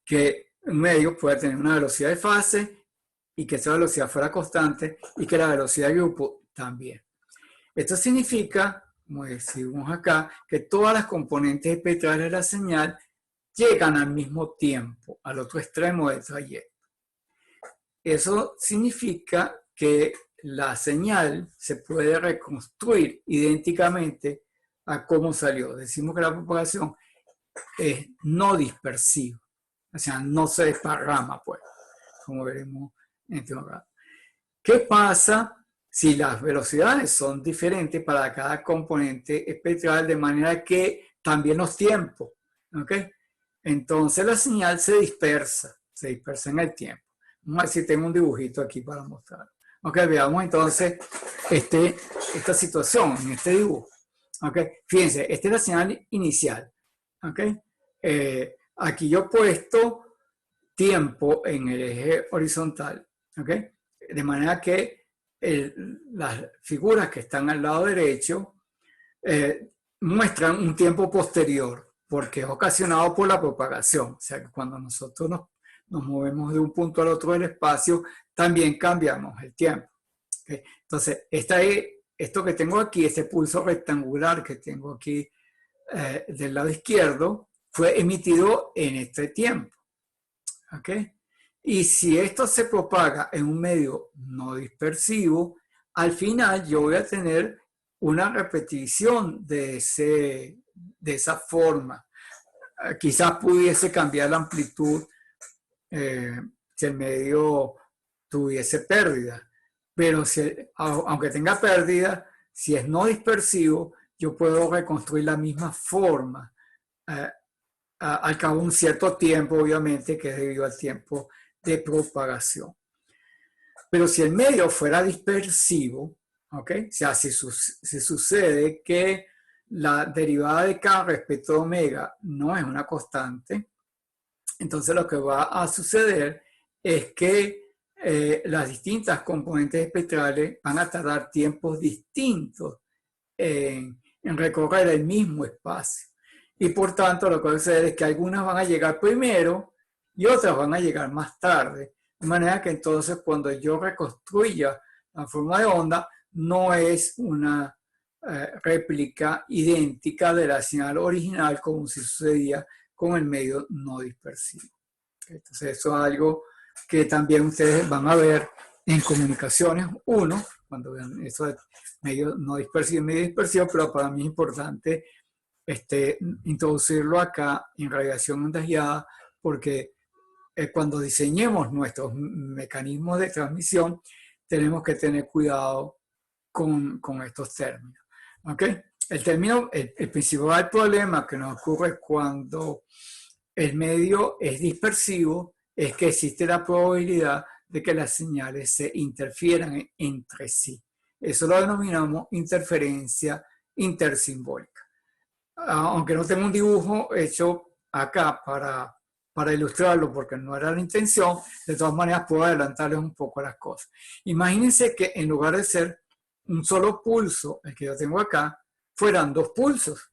A: que un medio puede tener una velocidad de fase y que esa velocidad fuera constante y que la velocidad de grupo también. Esto significa, como decimos acá, que todas las componentes espectrales de la señal llegan al mismo tiempo, al otro extremo del trayecto. Eso significa que la señal se puede reconstruir idénticamente a cómo salió. Decimos que la propagación es no dispersiva, o sea, no se desparrama, pues, como veremos en este momento. ¿Qué pasa si las velocidades son diferentes para cada componente espectral de manera que también los tiempos? ¿Okay? Entonces la señal se dispersa en el tiempo. Vamos a ver si tengo un dibujito aquí para mostrar. Ok, veamos entonces esta situación en este dibujo. Ok, fíjense, esta es la señal inicial. Ok, aquí yo he puesto tiempo en el eje horizontal. Ok, de manera que las figuras que están al lado derecho muestran un tiempo posterior, porque es ocasionado por la propagación. O sea, que cuando nosotros nos movemos de un punto al otro del espacio, también cambiamos el tiempo. ¿Okay? Entonces, esto que tengo aquí, este pulso rectangular que tengo aquí del lado izquierdo, fue emitido en este tiempo. ¿Okay? Y si esto se propaga en un medio no dispersivo, al final yo voy a tener una repetición de esa forma. Quizás pudiese cambiar la amplitud si el medio tuviese pérdida, pero aunque tenga pérdida, si es no dispersivo, yo puedo reconstruir la misma forma al cabo de un cierto tiempo, obviamente, que es debido al tiempo de propagación. Pero si el medio fuera dispersivo, ¿okay? O sea, si sucede que la derivada de K respecto a omega no es una constante, entonces lo que va a suceder es que las distintas componentes espectrales van a tardar tiempos distintos en recorrer el mismo espacio. Y por tanto lo que va a suceder es que algunas van a llegar primero y otras van a llegar más tarde. De manera que entonces cuando yo reconstruya la forma de onda, no es una réplica idéntica de la señal original como si sucedía con el medio no dispersivo. Entonces eso es algo que también ustedes van a ver en comunicaciones 1, cuando vean eso de medio no dispersivo y medio dispersivo, pero para mí es importante introducirlo acá en radiación ondas guiadas, porque cuando diseñemos nuestros mecanismos de transmisión, tenemos que tener cuidado con estos términos. ¿Ok? El principal problema que nos ocurre cuando el medio es dispersivo es que existe la probabilidad de que las señales se interfieran entre sí. Eso lo denominamos interferencia intersimbólica. Aunque no tengo un dibujo hecho acá para ilustrarlo, porque no era la intención, de todas maneras puedo adelantarles un poco las cosas. Imagínense que en lugar de ser un solo pulso, el que yo tengo acá, fueran dos pulsos.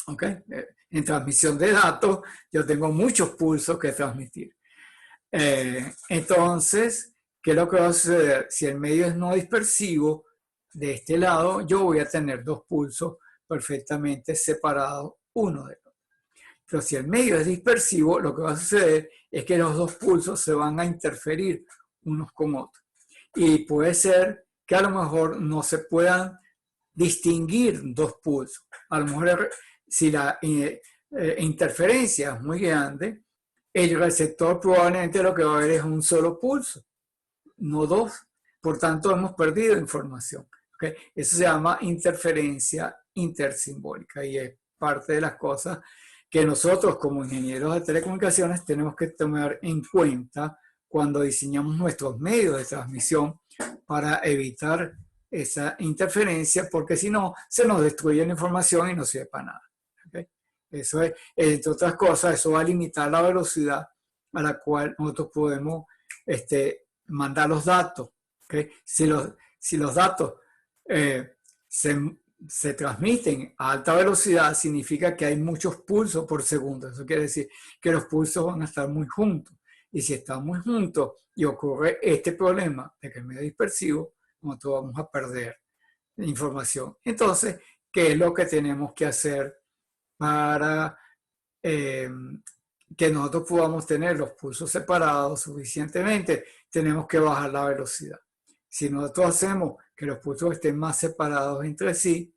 A: ¿Ok? En transmisión de datos, yo tengo muchos pulsos que transmitir. Entonces, ¿qué es lo que va a suceder? Si el medio es no dispersivo, de este lado yo voy a tener dos pulsos perfectamente separados uno del otro. Pero si el medio es dispersivo, lo que va a suceder es que los dos pulsos se van a interferir unos con otros. Y puede ser que a lo mejor no se puedan distinguir dos pulsos. A lo mejor si la interferencia es muy grande, el receptor probablemente lo que va a ver es un solo pulso, no dos. Por tanto, hemos perdido información. ¿Okay? Eso se llama interferencia intersimbólica y es parte de las cosas que nosotros como ingenieros de telecomunicaciones tenemos que tomar en cuenta cuando diseñamos nuestros medios de transmisión para evitar esa interferencia, porque si no, se nos destruye la información y no sirve para nada. ¿Okay? Eso es, entre otras cosas, eso va a limitar la velocidad a la cual nosotros podemos mandar los datos. ¿Okay? Si los datos se transmiten a alta velocidad, significa que hay muchos pulsos por segundo. Eso quiere decir que los pulsos van a estar muy juntos. Y si están muy juntos y ocurre este problema de que el medio dispersivo, nosotros vamos a perder información. Entonces, ¿qué es lo que tenemos que hacer para que nosotros podamos tener los pulsos separados suficientemente? Tenemos que bajar la velocidad. Si nosotros hacemos que los pulsos estén más separados entre sí,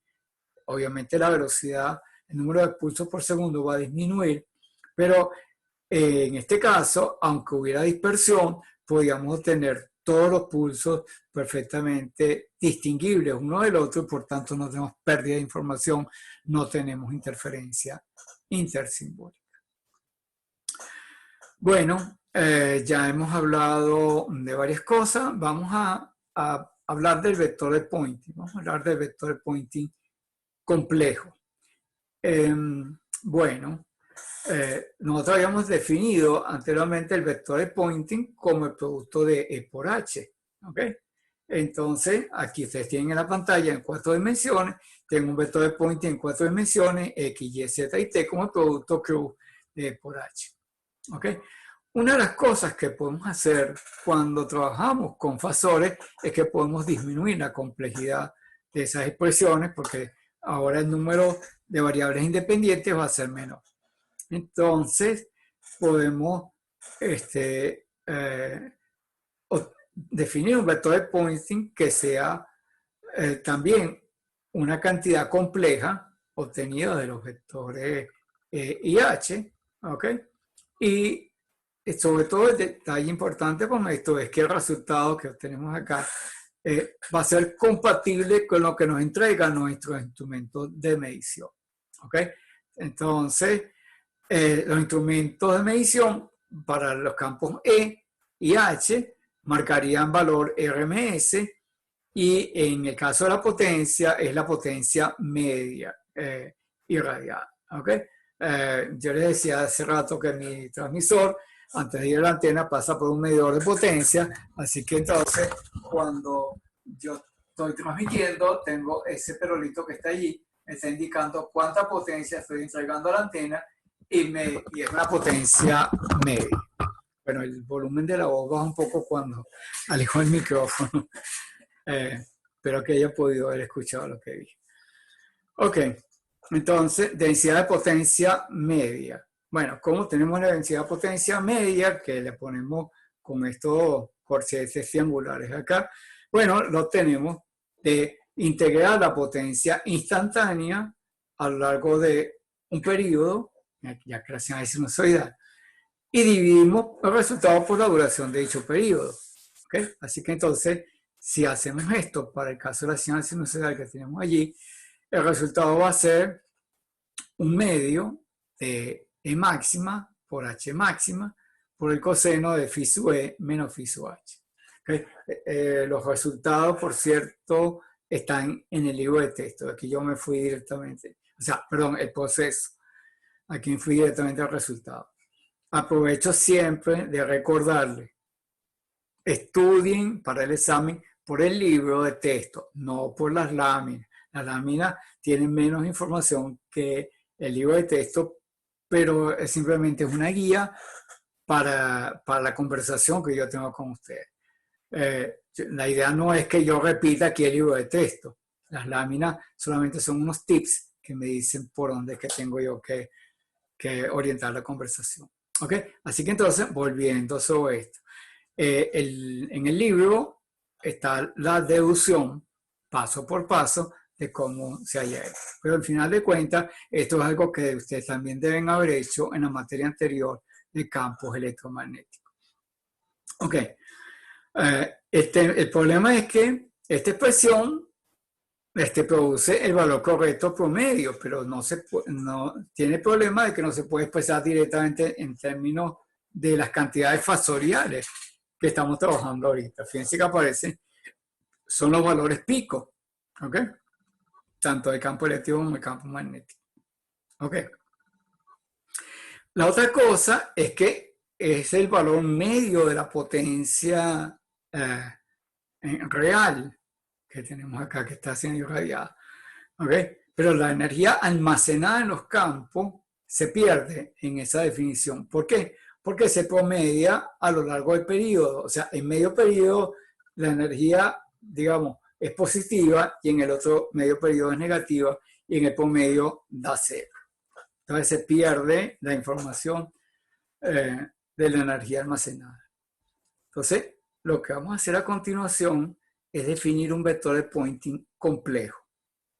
A: obviamente la velocidad, el número de pulsos por segundo va a disminuir, pero en este caso, aunque hubiera dispersión, podríamos tener todos los pulsos perfectamente distinguibles uno del otro y por tanto no tenemos pérdida de información, no tenemos interferencia intersimbólica. Bueno, ya hemos hablado de varias cosas. Vamos a hablar del vector de Poynting. Vamos a hablar del vector de Poynting complejo. Bueno, nosotros habíamos definido anteriormente el vector de Poynting como el producto de E por H. ¿Okay? Entonces, aquí ustedes tienen en la pantalla en 4 dimensiones, tengo un vector de Poynting en 4 dimensiones, X, Y, Z y T como el producto Q de E por H. ¿Okay? Una de las cosas que podemos hacer cuando trabajamos con fasores es que podemos disminuir la complejidad de esas expresiones porque ahora el número de variables independientes va a ser menor. Entonces, podemos definir un vector de Poynting que sea también una cantidad compleja obtenida de los vectores y H, ¿ok? Y sobre todo el detalle importante con esto es que el resultado que obtenemos acá va a ser compatible con lo que nos entregan nuestros instrumentos de medición, ¿ok? Entonces, los instrumentos de medición para los campos E y H marcarían valor RMS y en el caso de la potencia es la potencia media irradiada. ¿Okay? Yo les decía hace rato que mi transmisor antes de ir a la antena pasa por un medidor de potencia, así que entonces cuando yo estoy transmitiendo tengo ese perolito que está allí, me está indicando cuánta potencia estoy entregando a la antena y es una potencia media. Bueno, el volumen de la voz baja un poco cuando alejo el micrófono. Espero que haya podido haber escuchado lo que dije. Ok, entonces, densidad de potencia media. Bueno, ¿cómo tenemos la densidad de potencia media? Que le ponemos con estos corchetes triangulares acá. Bueno, lo tenemos de integrar la potencia instantánea a lo largo de un periodo, ya que la señal es sinusoidal, y dividimos el resultado por la duración de dicho periodo. ¿Okay? Así que entonces si hacemos esto para el caso de la señal sinusoidal que tenemos allí, el resultado va a ser un medio de E máxima por H máxima por el coseno de phi sub E menos phi sub H. ¿Okay? Los resultados, por cierto, están en el libro de texto. Aquí yo me fui directamente, o sea, perdón, el proceso. Aquí me fui directamente al resultado. Aprovecho siempre de recordarles, estudien para el examen por el libro de texto, no por las láminas. Las láminas tienen menos información que el libro de texto, pero simplemente es una guía para la conversación que yo tengo con ustedes. La idea no es que yo repita aquí el libro de texto. Las láminas solamente son unos tips que me dicen por dónde es que tengo yo que orientar la conversación. ¿Ok? Así que entonces, volviendo sobre esto. En el libro está la deducción paso por paso de cómo se halla esto. Pero al final de cuentas, esto es algo que ustedes también deben haber hecho en la materia anterior de campos electromagnéticos. Ok. El problema es que esta expresión produce el valor correcto promedio, pero no tiene el problema de que no se puede expresar directamente en términos de las cantidades fasoriales que estamos trabajando ahorita. Fíjense que aparecen, son los valores pico, ¿ok? Tanto del campo eléctrico como del campo magnético. ¿Ok? La otra cosa es que es el valor medio de la potencia real que tenemos acá, que está siendo irradiada. ¿Ok? Pero la energía almacenada en los campos se pierde en esa definición. ¿Por qué? Porque se promedia a lo largo del periodo. O sea, en medio periodo la energía, digamos, es positiva y en el otro medio periodo es negativa y en el promedio da cero. Entonces se pierde la información de la energía almacenada. Entonces, lo que vamos a hacer a continuación es definir un vector de Poynting complejo,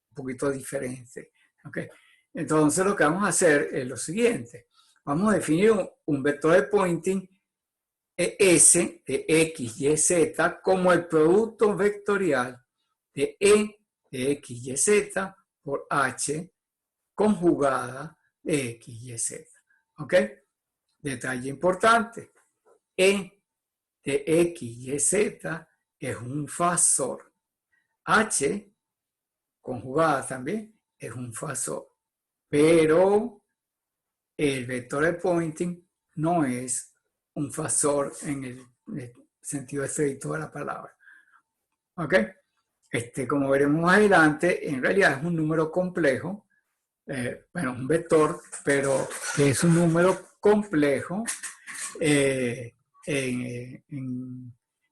A: un poquito diferente. ¿Okay? Entonces, lo que vamos a hacer es lo siguiente. Vamos a definir un vector de Poynting S de X, Y, Z como el producto vectorial de E de X, Y, Z por H conjugada de X, Y, Z. ¿Ok? Detalle importante. E de X, Y, Z es un fasor. H conjugada también es un fasor. Pero el vector de Poynting no es un fasor en el sentido estricto de la palabra. ¿Ok? Como veremos más adelante, en realidad es un número complejo, bueno, un vector, pero que es un número complejo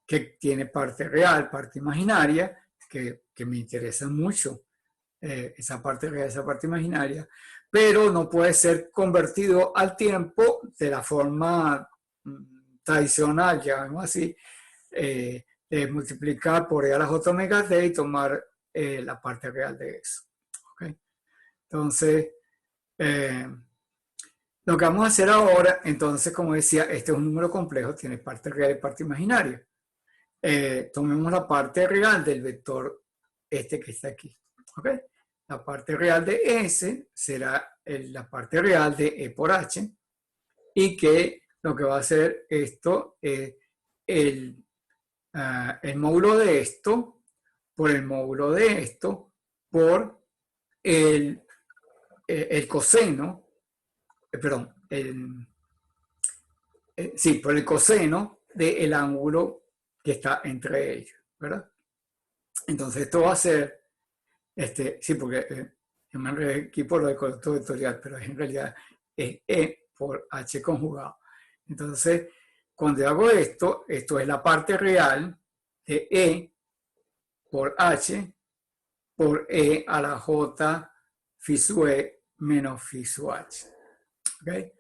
A: que tiene parte real, parte imaginaria, que me interesa mucho, esa parte real, esa parte imaginaria, pero no puede ser convertido al tiempo de la forma tradicional, llamémoslo así, de multiplicar por E a la J omega D y tomar la parte real de eso. ¿Okay? Entonces, lo que vamos a hacer ahora, entonces, como decía, este es un número complejo, tiene parte real y parte imaginaria. Tomemos la parte real del vector que está aquí. ¿Okay? La parte real de S será la parte real de E por H y que lo que va a hacer esto es el módulo de esto por el módulo de esto por el coseno, perdón, sí, por el coseno del ángulo que está entre ellos, ¿verdad? Entonces esto va a ser, sí, porque yo me enredé aquí por lo del conducto vectorial, pero en realidad es E por H conjugado. Entonces, cuando yo hago esto es la parte real de E por H por E a la J phi sub E menos phi sub H. ¿Okay?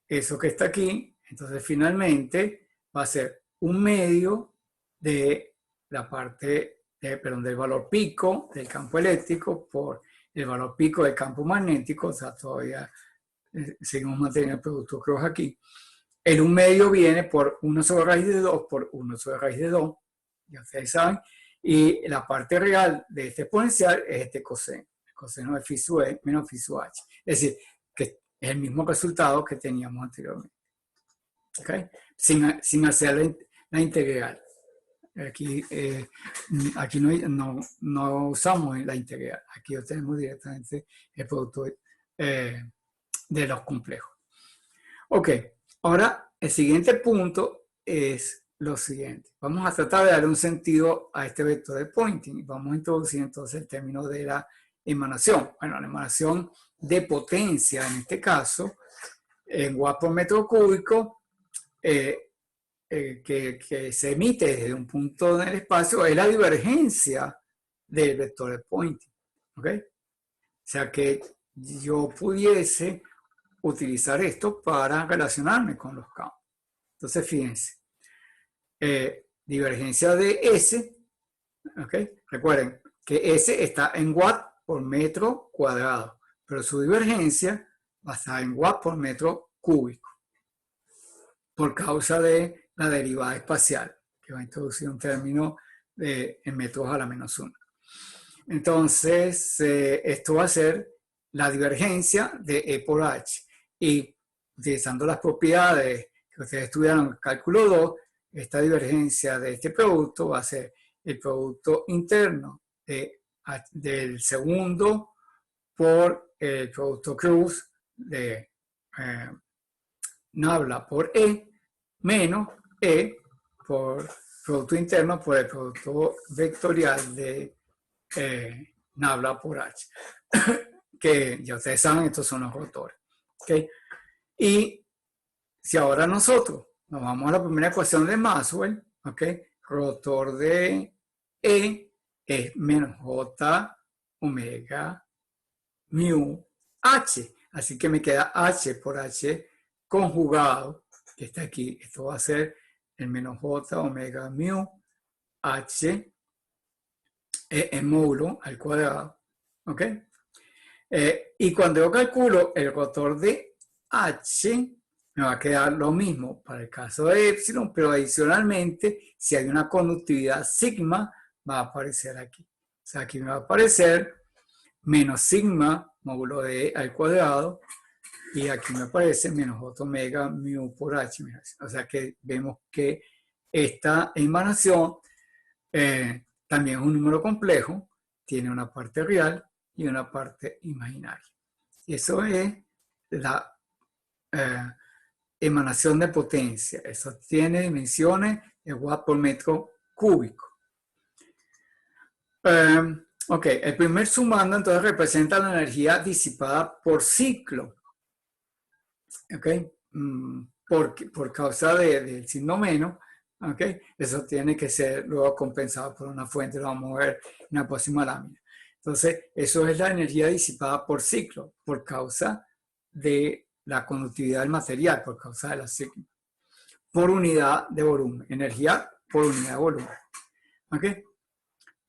A: Eso que está aquí, entonces finalmente va a ser un medio de la parte, del valor pico del campo eléctrico por el valor pico del campo magnético, o sea, todavía seguimos manteniendo el producto cross aquí. El un medio viene por 1 sobre raíz de 2 por 1 sobre raíz de 2, ya ustedes saben, y la parte real de este exponencial es este coseno. El coseno de phi sub e menos phi sub h. Es decir, que es el mismo resultado que teníamos anteriormente. ¿Okay? Sin hacer la integral. Aquí no usamos la integral. Aquí obtenemos directamente el producto de los complejos. Ok, ahora el siguiente punto es lo siguiente. Vamos a tratar de darle un sentido a este vector de Poynting. Vamos a introducir entonces el término de la emanación. Bueno, la emanación de potencia, en este caso, en watts por metro cúbico, que se emite desde un punto en el espacio, es la divergencia del vector de Poynting. ¿Ok? O sea que yo pudiese utilizar esto para relacionarme con los campos. Entonces, fíjense, divergencia de S, ¿okay? Recuerden que S está en watt por metro cuadrado, pero su divergencia va a estar en watt por metro cúbico, por causa de la derivada espacial, que va a introducir un término en metros a la menos 1. Entonces, esto va a ser la divergencia de E por H. Y utilizando las propiedades que ustedes estudiaron en el cálculo 2, esta divergencia de este producto va a ser el producto interno del segundo por el producto cruz de nabla por E menos E por producto interno por el producto vectorial de nabla por H. Que ya ustedes saben, estos son los rotores. ¿Okay? Y si ahora nosotros nos vamos a la primera ecuación de Maxwell, ¿okay? Rotor de E es menos J omega mu H. Así que me queda H por H conjugado, que está aquí. Esto va a ser el menos J omega mu H en módulo al cuadrado. ¿Ok? Y cuando yo calculo el rotor de H, me va a quedar lo mismo para el caso de epsilon, pero adicionalmente, si hay una conductividad sigma, va a aparecer aquí. O sea, aquí me va a aparecer menos sigma módulo de E al cuadrado, y aquí me aparece menos J omega mu por H. O sea que vemos que esta emanación también es un número complejo, tiene una parte real y una parte imaginaria. Y eso es la emanación de potencia. Eso tiene dimensiones de watt por metro cúbico. Ok, el primer sumando entonces representa la energía disipada por ciclo. Ok, por causa del signo menos. Ok, eso tiene que ser luego compensado por una fuente, lo vamos a ver en la próxima lámina. Entonces, eso es la energía disipada por ciclo, por causa de la conductividad del material, por causa de la sigma, por unidad de volumen, energía por unidad de volumen. ¿Ok?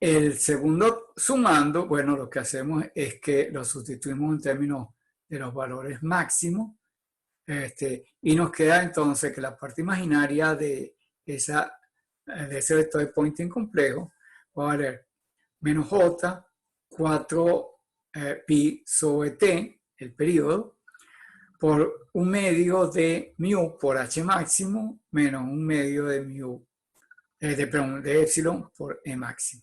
A: El segundo sumando, bueno, lo que hacemos es que lo sustituimos en términos de los valores máximos, y nos queda entonces que la parte imaginaria de ese vector de Poynting complejo va a valer menos J, 4 pi sobre T, el periodo, por un medio de mu por H máximo menos un medio de mu, de epsilon por E máximo.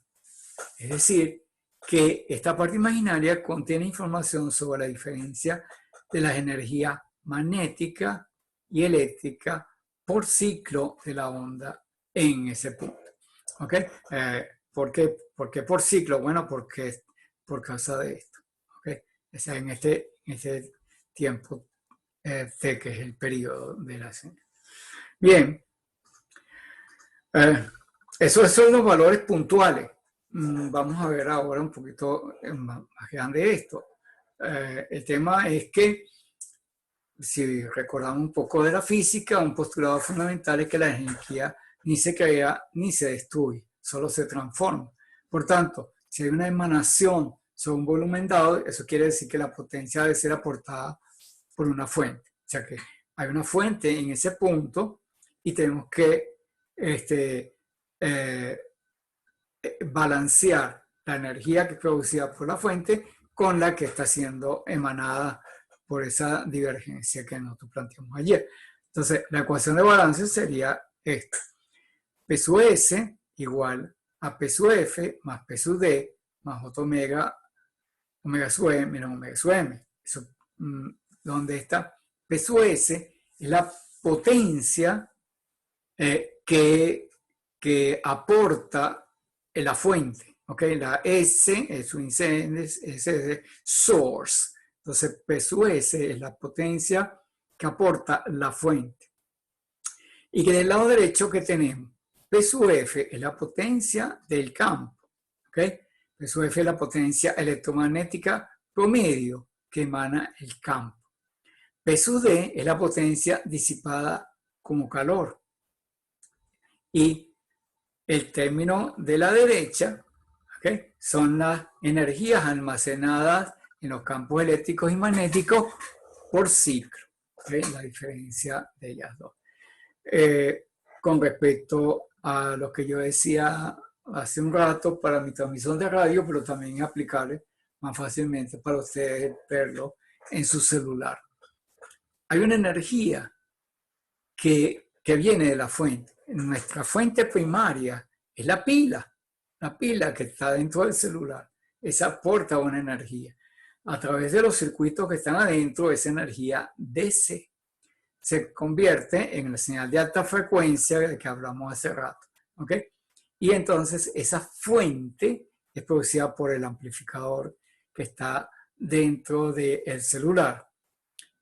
A: Es decir, que esta parte imaginaria contiene información sobre la diferencia de las energías magnética y eléctrica por ciclo de la onda en ese punto. ¿Ok? ¿Por qué por ciclo? Bueno, porque por causa de esto. ¿Ok? O sea, en este tiempo T, que es el periodo de la señal. Bien. Esos son los valores puntuales. Vamos a ver ahora un poquito más grande esto. El tema es que, si recordamos un poco de la física, un postulado fundamental es que la energía ni se crea ni se destruye, solo se transforma. Por tanto, si hay una emanación sobre un volumen dado, eso quiere decir que la potencia debe ser aportada por una fuente. O sea que hay una fuente en ese punto y tenemos que balancear la energía que es producida por la fuente con la que está siendo emanada por esa divergencia que nosotros planteamos ayer. Entonces, la ecuación de balance sería esta. P sub S igual a P sub F más P sub D más J omega, omega sub E menos omega sub M. Eso, ¿dónde está? P sub S es la potencia que aporta la fuente. ¿Okay? La S es su índice, S de source. Entonces, P sub S es la potencia que aporta la fuente. Y que del lado derecho, ¿qué tenemos? P sub F es la potencia del campo. ¿Okay? P sub F es la potencia electromagnética promedio que emana el campo. P sub D es la potencia disipada como calor. Y el término de la derecha, ¿okay?, son las energías almacenadas en los campos eléctricos y magnéticos por ciclo. ¿Okay? La diferencia de ellas dos. Con respecto a lo que yo decía hace un rato para mi transmisión de radio, pero también es aplicable más fácilmente para ustedes verlo en su celular. Hay una energía que viene de la fuente. Nuestra fuente primaria es la pila que está dentro del celular. Esa aporta una energía. A través de los circuitos que están adentro, esa energía DC se convierte en la señal de alta frecuencia de que hablamos hace rato. ¿Okay? Y entonces esa fuente es producida por el amplificador que está dentro del celular.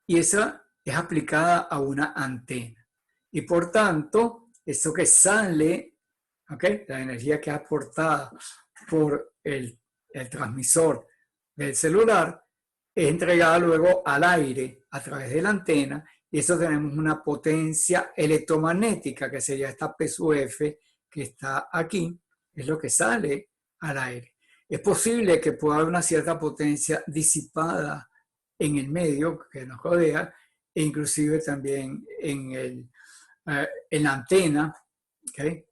A: Y esa es aplicada a una antena. Y por tanto, eso que sale, ¿okay?, la energía que es aportada por el transmisor del celular, es entregada luego al aire a través de la antena. Y eso tenemos una potencia electromagnética, que sería esta P sub F que está aquí, es lo que sale al aire. Es posible que pueda haber una cierta potencia disipada en el medio que nos rodea, e inclusive también en la antena, ¿okay?,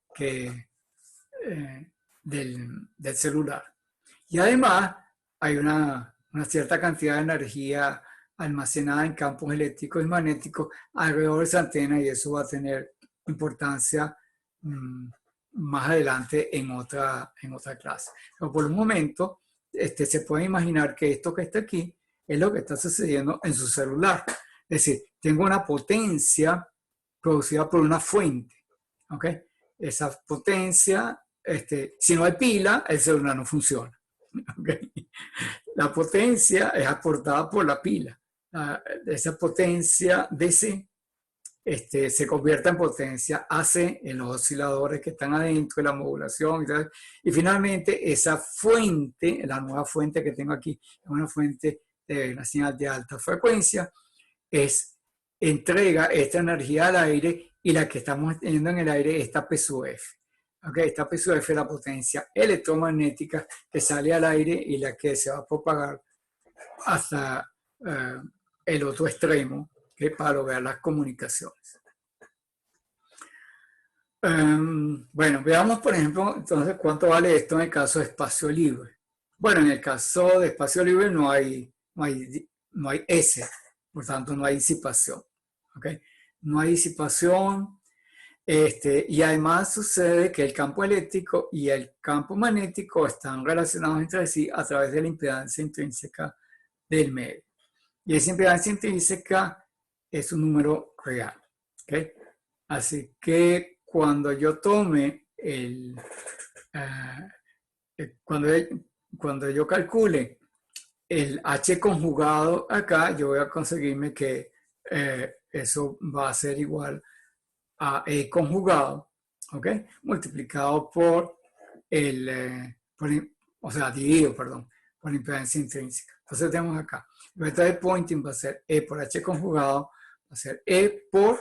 A: del celular. Y además hay una cierta cantidad de energía almacenada en campos eléctricos y magnéticos alrededor de esa antena, y eso va a tener importancia más adelante en otra clase. Pero por un momento se puede imaginar que esto que está aquí es lo que está sucediendo en su celular. Es decir, tengo una potencia producida por una fuente. ¿Okay? Esa potencia, si no hay pila, el celular no funciona. ¿Okay? La potencia es aportada por la pila. Esa potencia DC se convierte en potencia AC en los osciladores que están adentro de la modulación. Y finalmente, esa fuente, la nueva fuente que tengo aquí, es una fuente de una señal de alta frecuencia, entrega esta energía al aire, y la que estamos teniendo en el aire es esta P sub F. Okay, esta P sub F es la potencia electromagnética que sale al aire y la que se va a propagar hasta el otro extremo, ¿okay?, para lograr las comunicaciones. Bueno, veamos por ejemplo entonces cuánto vale esto en el caso de espacio libre. Bueno, en el caso de espacio libre no hay S, por tanto no hay disipación. ¿Okay? No hay disipación. Y además sucede que el campo eléctrico y el campo magnético están relacionados entre sí a través de la impedancia intrínseca del medio. Y esa impedancia intrínseca es un número real. ¿Okay? Así que cuando yo tome cuando yo calcule el H conjugado acá, yo voy a conseguirme que eso va a ser igual a E conjugado, ¿ok? Multiplicado por dividido, perdón, por la impedancia intrínseca. Entonces tenemos acá, el vector de Poynting va a ser E por H conjugado, va a ser E por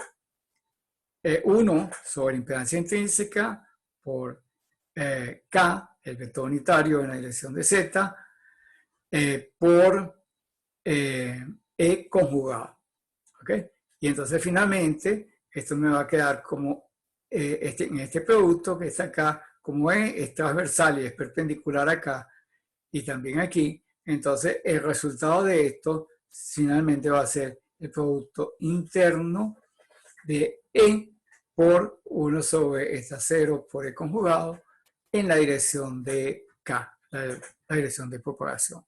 A: 1 sobre impedancia intrínseca por K, el vector unitario en la dirección de Z, por E conjugado, ¿ok? Y entonces finalmente esto me va a quedar como en este producto que está acá como es transversal y es perpendicular acá y también aquí, entonces el resultado de esto finalmente va a ser el producto interno de E por 1 sobre esta 0 por E conjugado en la dirección de K, la dirección de propagación.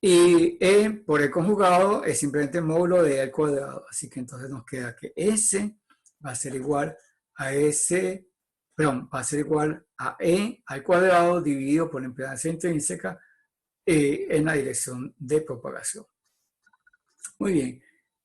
A: Y E por E conjugado es simplemente módulo de E al cuadrado. Así que entonces nos queda que S va a ser igual a S, perdón, va a ser igual a E al cuadrado dividido por la impedancia intrínseca en la dirección de propagación. Muy bien.